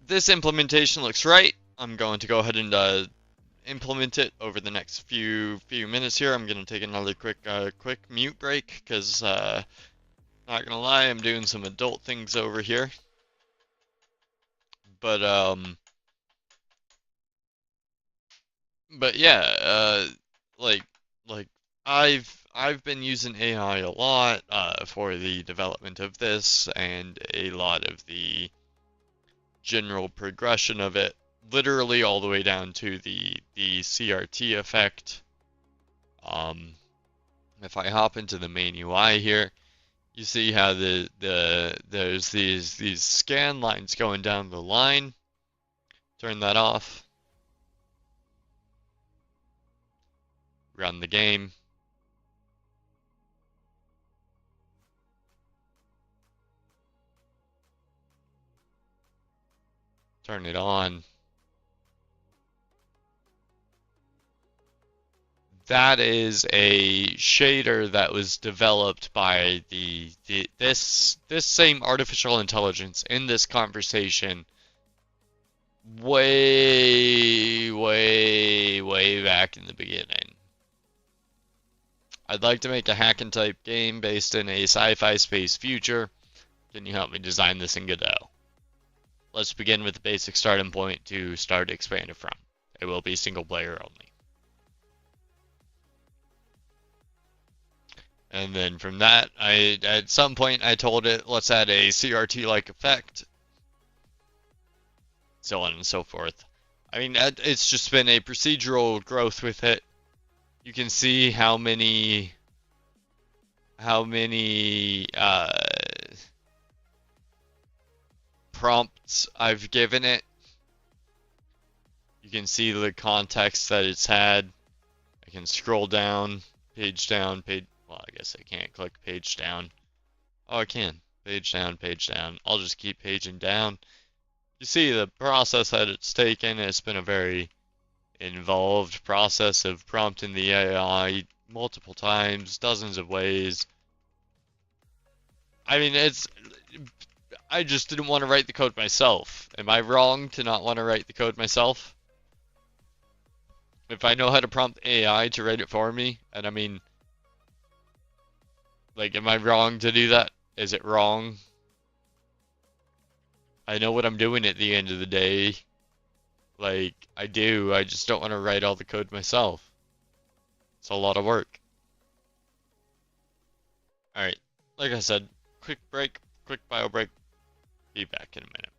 this implementation looks right. I'm going to go ahead and implement it over the next few minutes here. I'm gonna take another quick mute break because not gonna lie, I'm doing some adult things over here. But yeah, like like I've been using AI a lot for the development of this and a lot of the general progression of it, literally all the way down to the CRT effect. Um, if I hop into the main UI here, you see how there's these scan lines going down the line. Turn that off. Run the game. Turn it on. That is a shader that was developed by this same artificial intelligence in this conversation way back in the beginning. I'd like to make a hack and type game based in a sci-fi space future. Can you help me design this in Godot? Let's begin with the basic starting point to start expanding from. It will be single player only. And then from that, at some point I told it, let's add a CRT-like effect, so on and so forth. I mean, it's just been a procedural growth with it. You can see how many prompts I've given it. You can see the context that it's had. I can scroll down, page. Well, I guess I can't click page down. Oh, I can. Page down, page down. I'll just keep paging down. You see the process that it's taken. It's been a very involved process of prompting the AI multiple times, dozens of ways. I mean, I just didn't want to write the code myself. Am I wrong to not want to write the code myself? If I know how to prompt AI to write it for me, and I mean, like, am I wrong to do that? Is it wrong? I know what I'm doing at the end of the day. Like, I do. I just don't want to write all the code myself. It's a lot of work. Alright, like I said, quick break, quick bio break. Be back in a minute.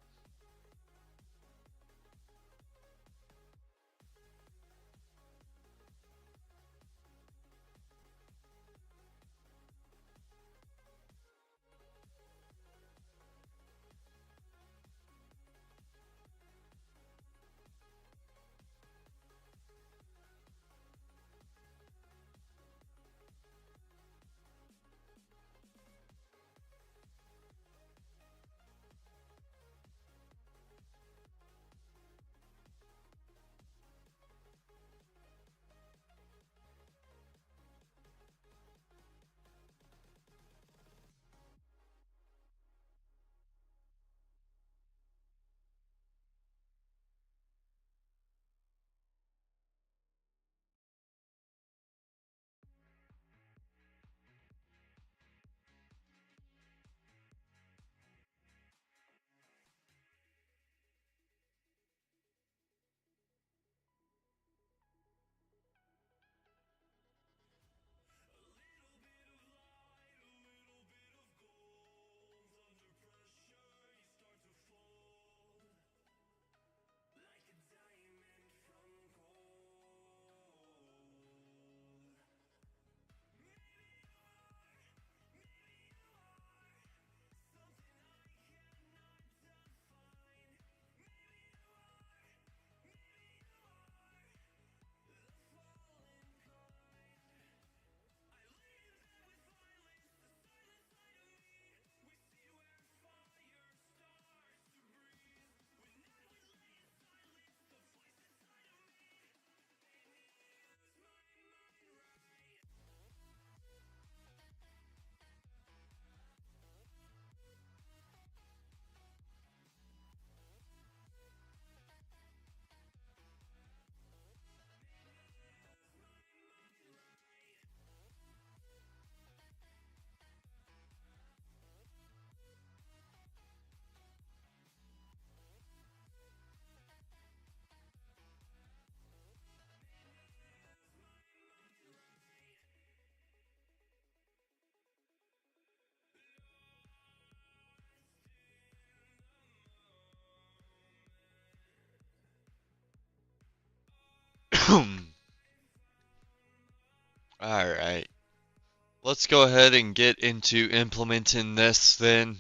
let's go ahead and get into implementing this then.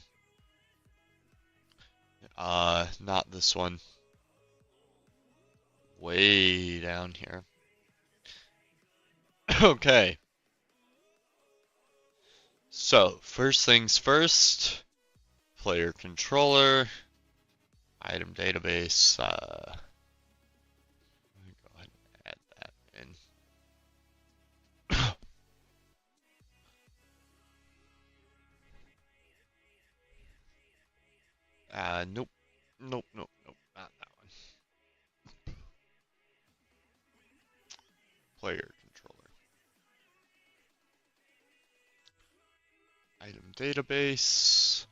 Not this one. Way down here. Okay. So, first things first, player controller, item database, let me go ahead and add that in. Nope, nope, nope, nope, not that one. Player controller. Item database.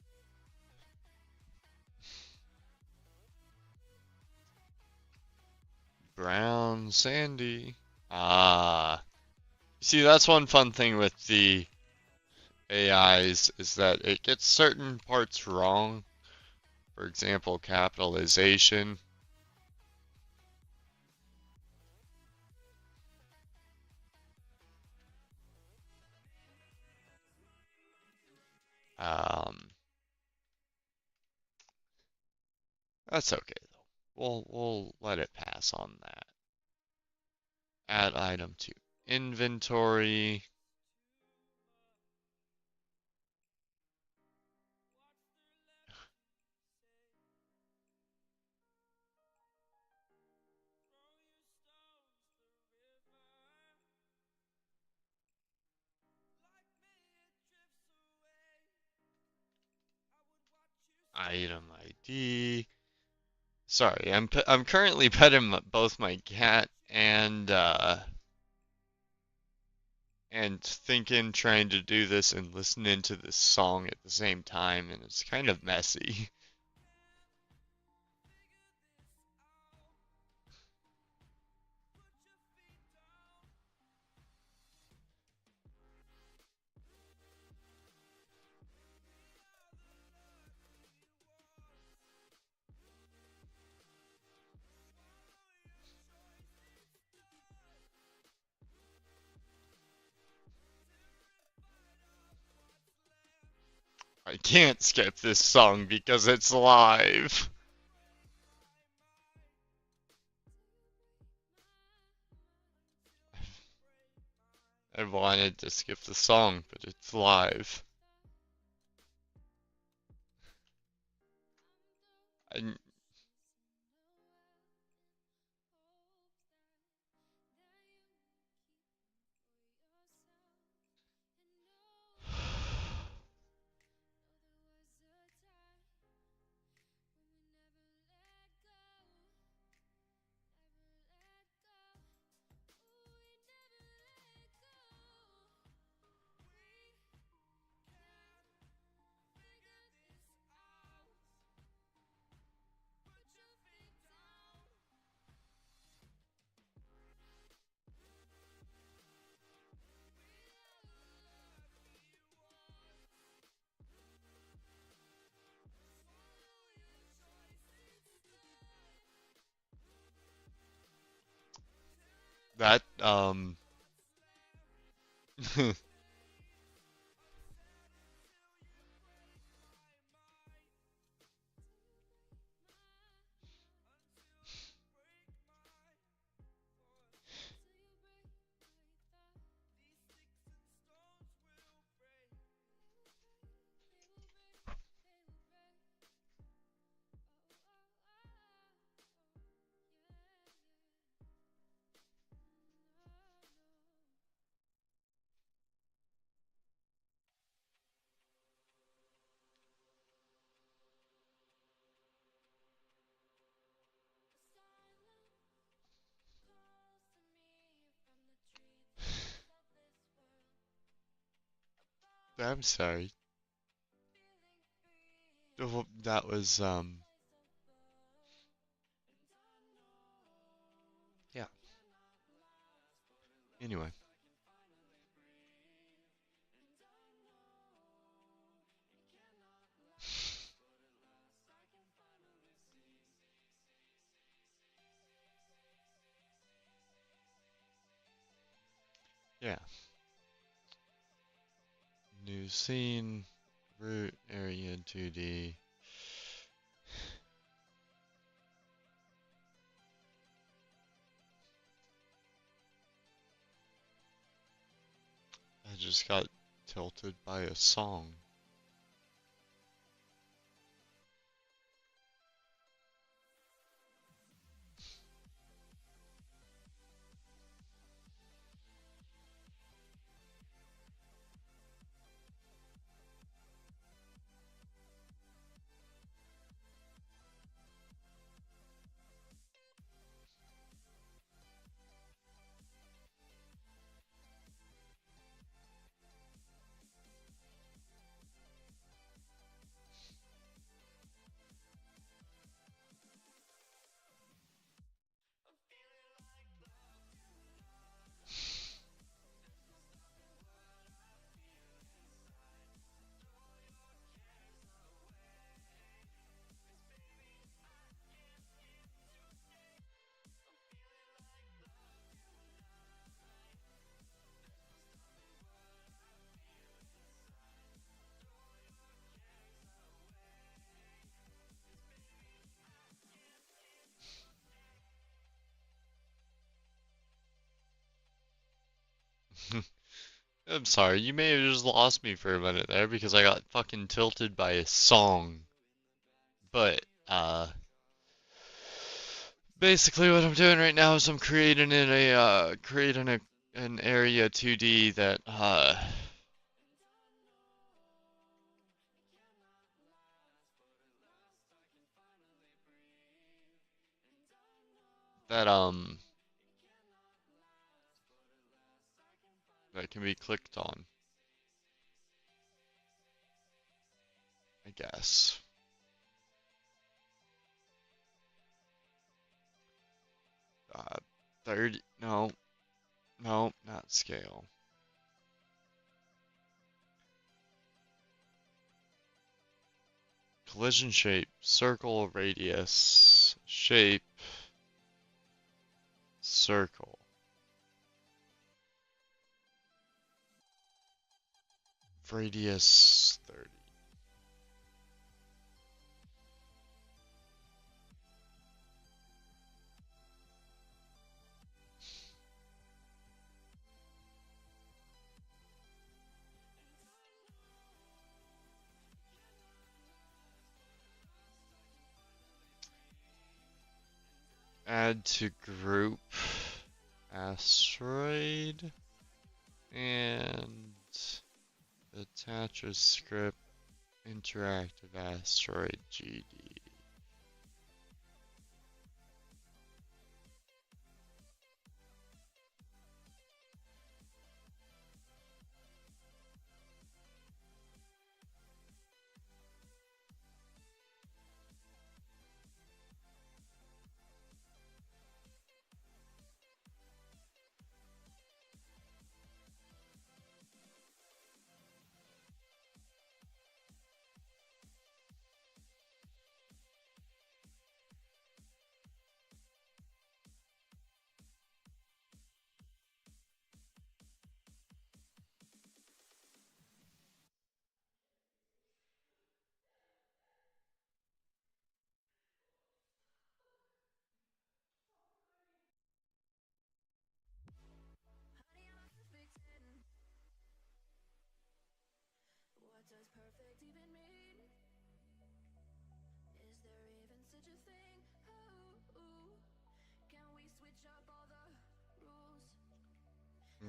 Brown, sandy. Ah. See, that's one fun thing with the AIs is that it gets certain parts wrong. For example, capitalization. Um, that's okay though. We'll let it pass on that. Add item to inventory. Item ID. Sorry, I'm currently petting both my cat and thinking trying to do this and listening to this song at the same time, and it's kind of messy. I can't skip this song because it's live. I wanted to skip the song, but it's live. I, that I'm sorry. That was yeah. Anyway. Yeah. New scene, root area 2D. I just got tilted by a song. I'm sorry, you may have just lost me for a minute there because I got fucking tilted by a song. But, basically what I'm doing right now is I'm creating an area 2D that that can be clicked on, I guess. 30, no, no, not scale. Collision shape, circle, radius, shape, circle, radius 30. Add to group, asteroid, and attach a script, interactive asteroid GD.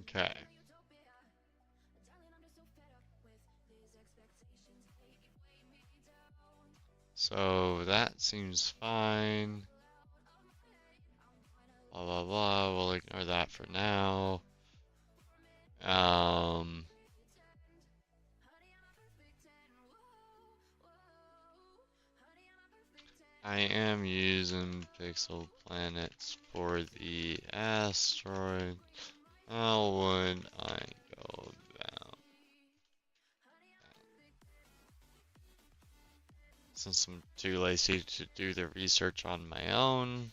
Okay. So that seems fine. Blah blah blah. We'll ignore that for now. Um, I am using pixel planets for the asteroid. How would I go about? Since I'm too lazy to do the research on my own.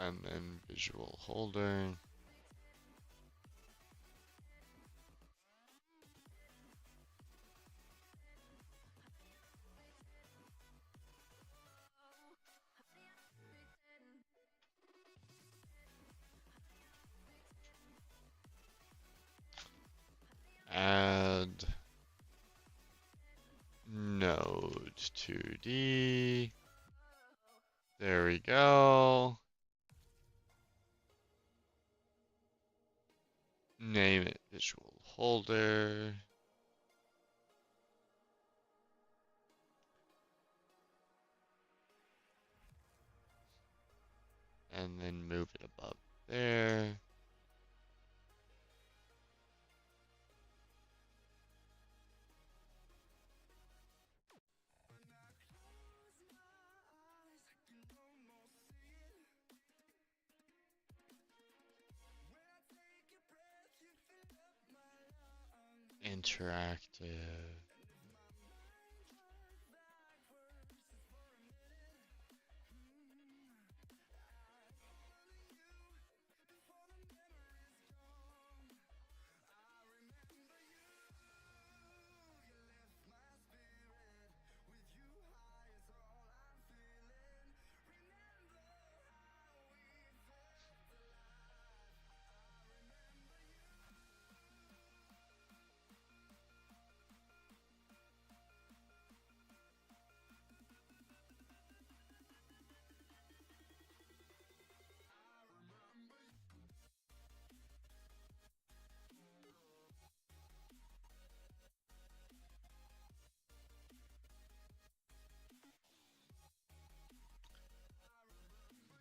and then visual holder. Add node 2D. There we go. Name it visual holder. And then move it above there. Interactive.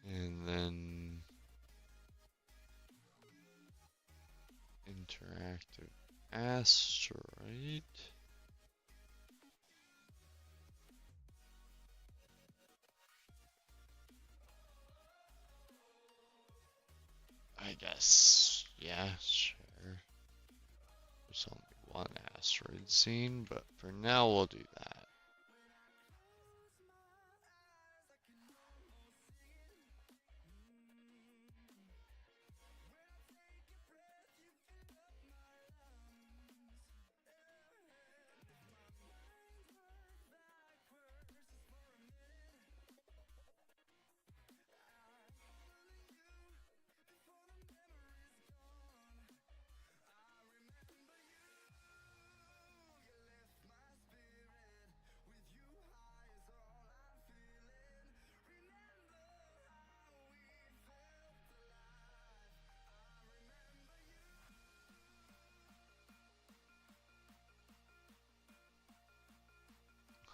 And then interactive asteroid. I guess, yeah, sure. There's only one asteroid scene, but for now we'll do that.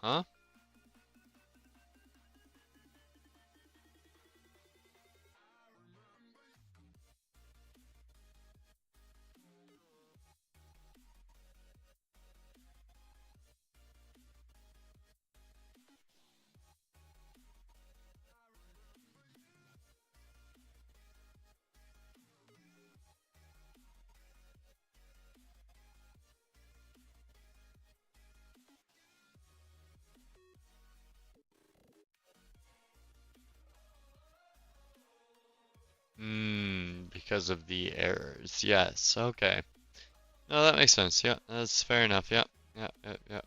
Huh? Because of the errors. Yes, okay. No, that makes sense. Yeah, that's fair enough. Yeah, yeah, yeah, yeah.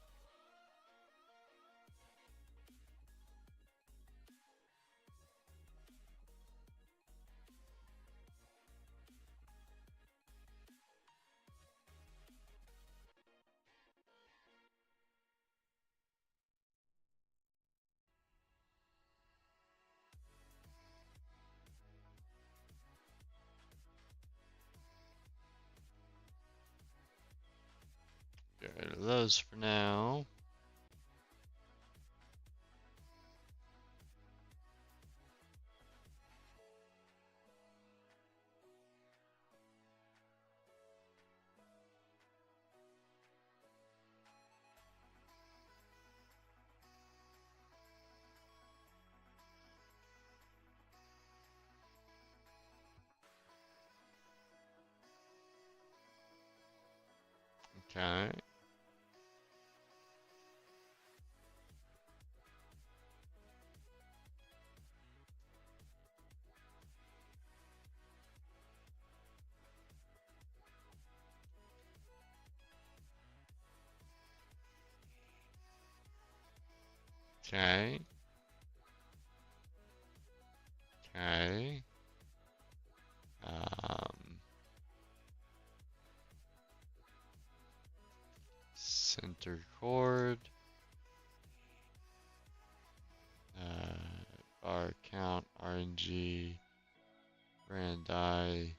Get rid of those for now. Okay. Okay. Okay. Center chord. Bar count, RNG, Randi.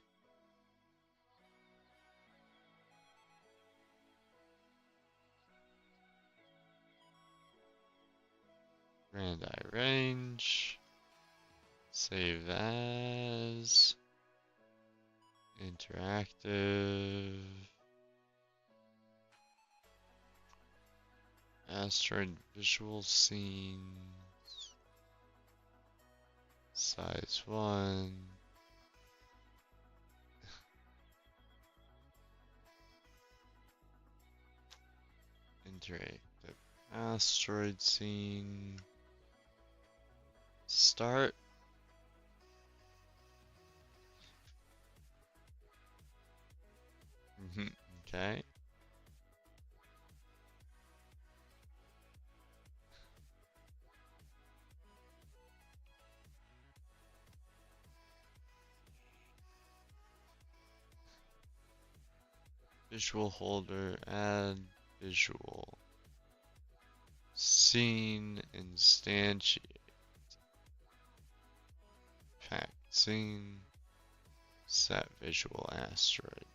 Randi range. Save as. Interactive. Asteroid visual scenes. Size 1. Interactive asteroid scene. Start. Okay. Visual holder, add visual. Scene, instantiate. Packed scene. Set visual asteroid.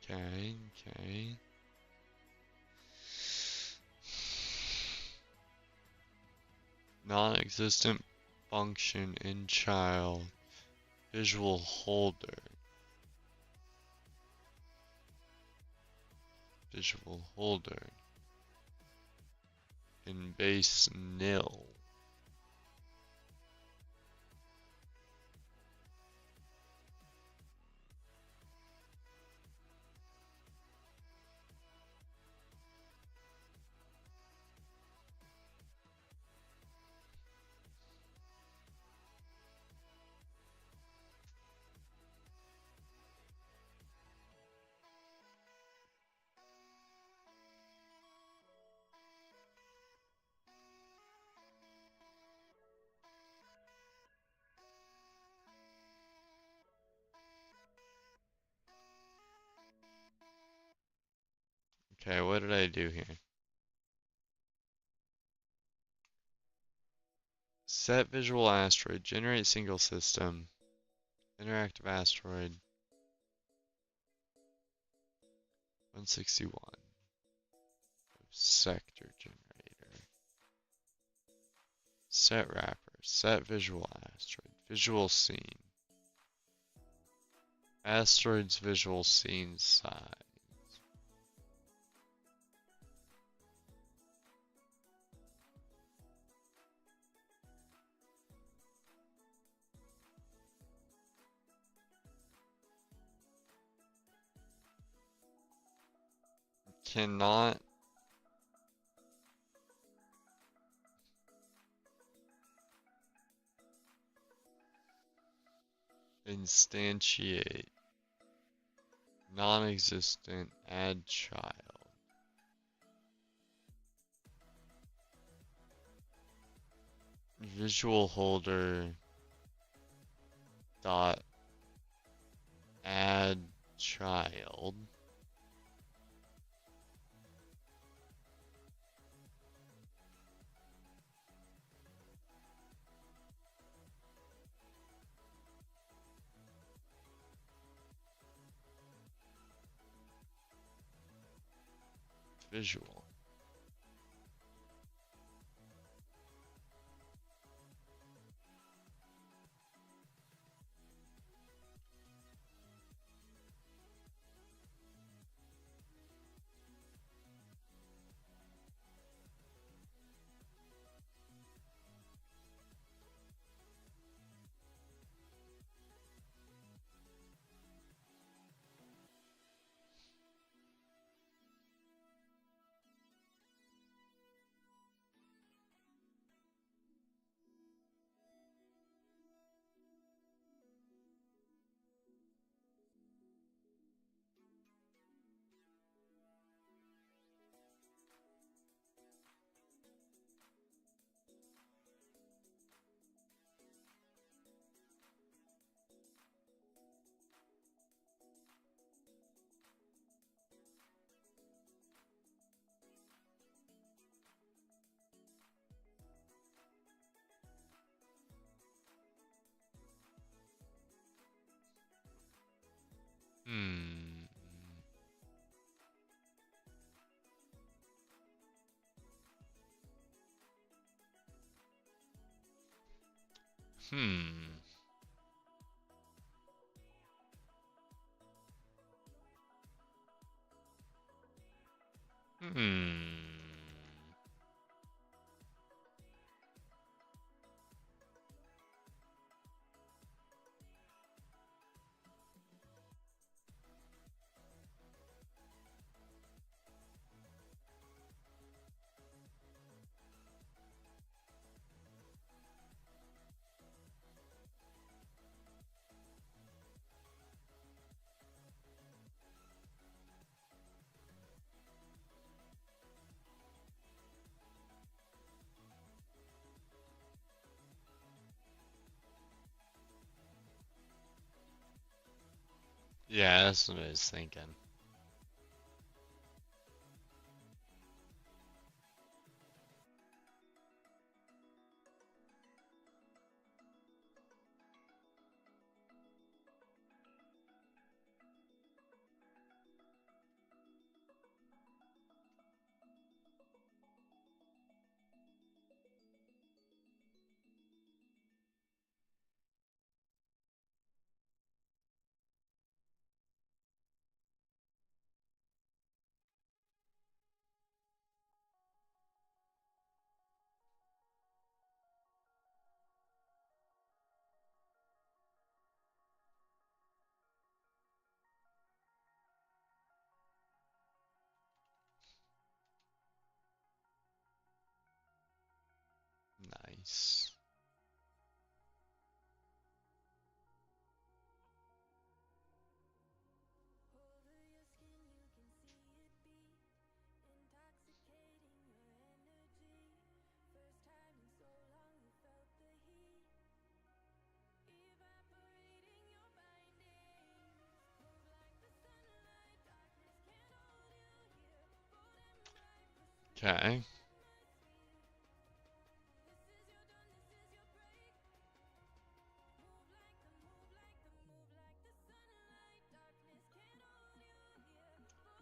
Okay. Non-existent function in child. Visual holder. Visual holder. In base nil. Okay, what did I do here? Set visual asteroid, generate single system, interactive asteroid, 161. Sector generator. Set wrapper, set visual asteroid, visual scene. Asteroid's visual scene size. Cannot instantiate non-existent add child. Visual holder dot add child. Visual. Hmm. Hmm. Yeah, that's what I was thinking. Nice. Okay.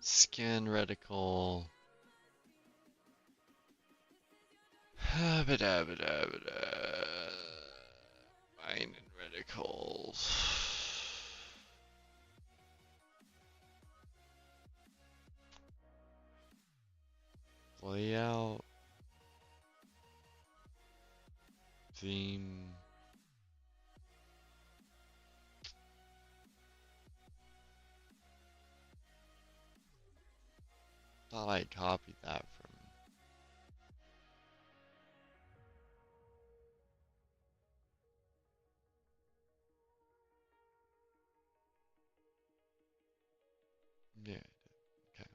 Scan reticle. Habit. Mine and reticles. Layout. Theme. Thought I copied that from. Yeah. Okay.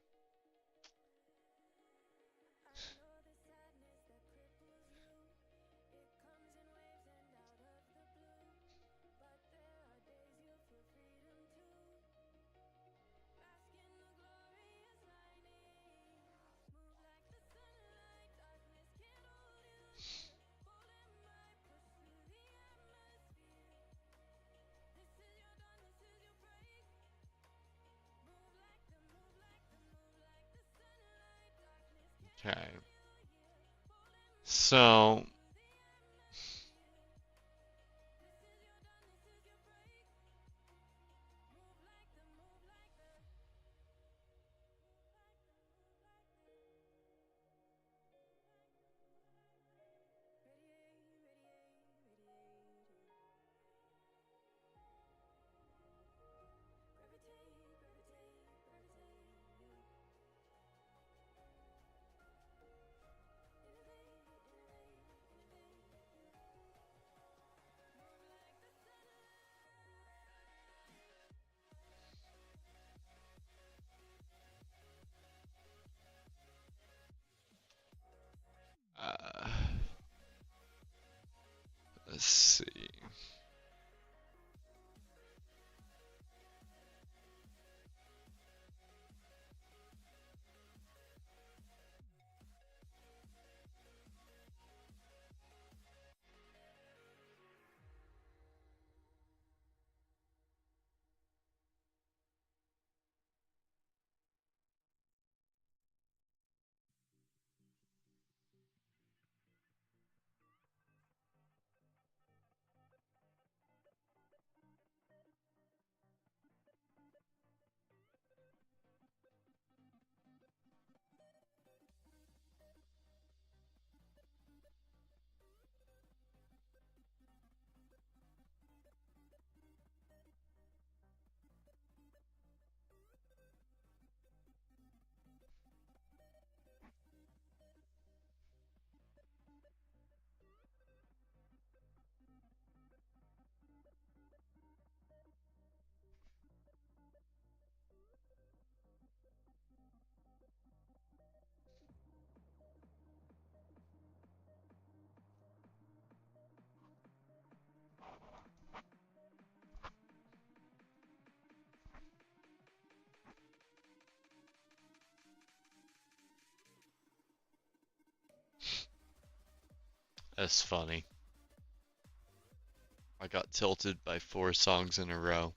Okay. So. That's funny. I got tilted by 4 songs in a row.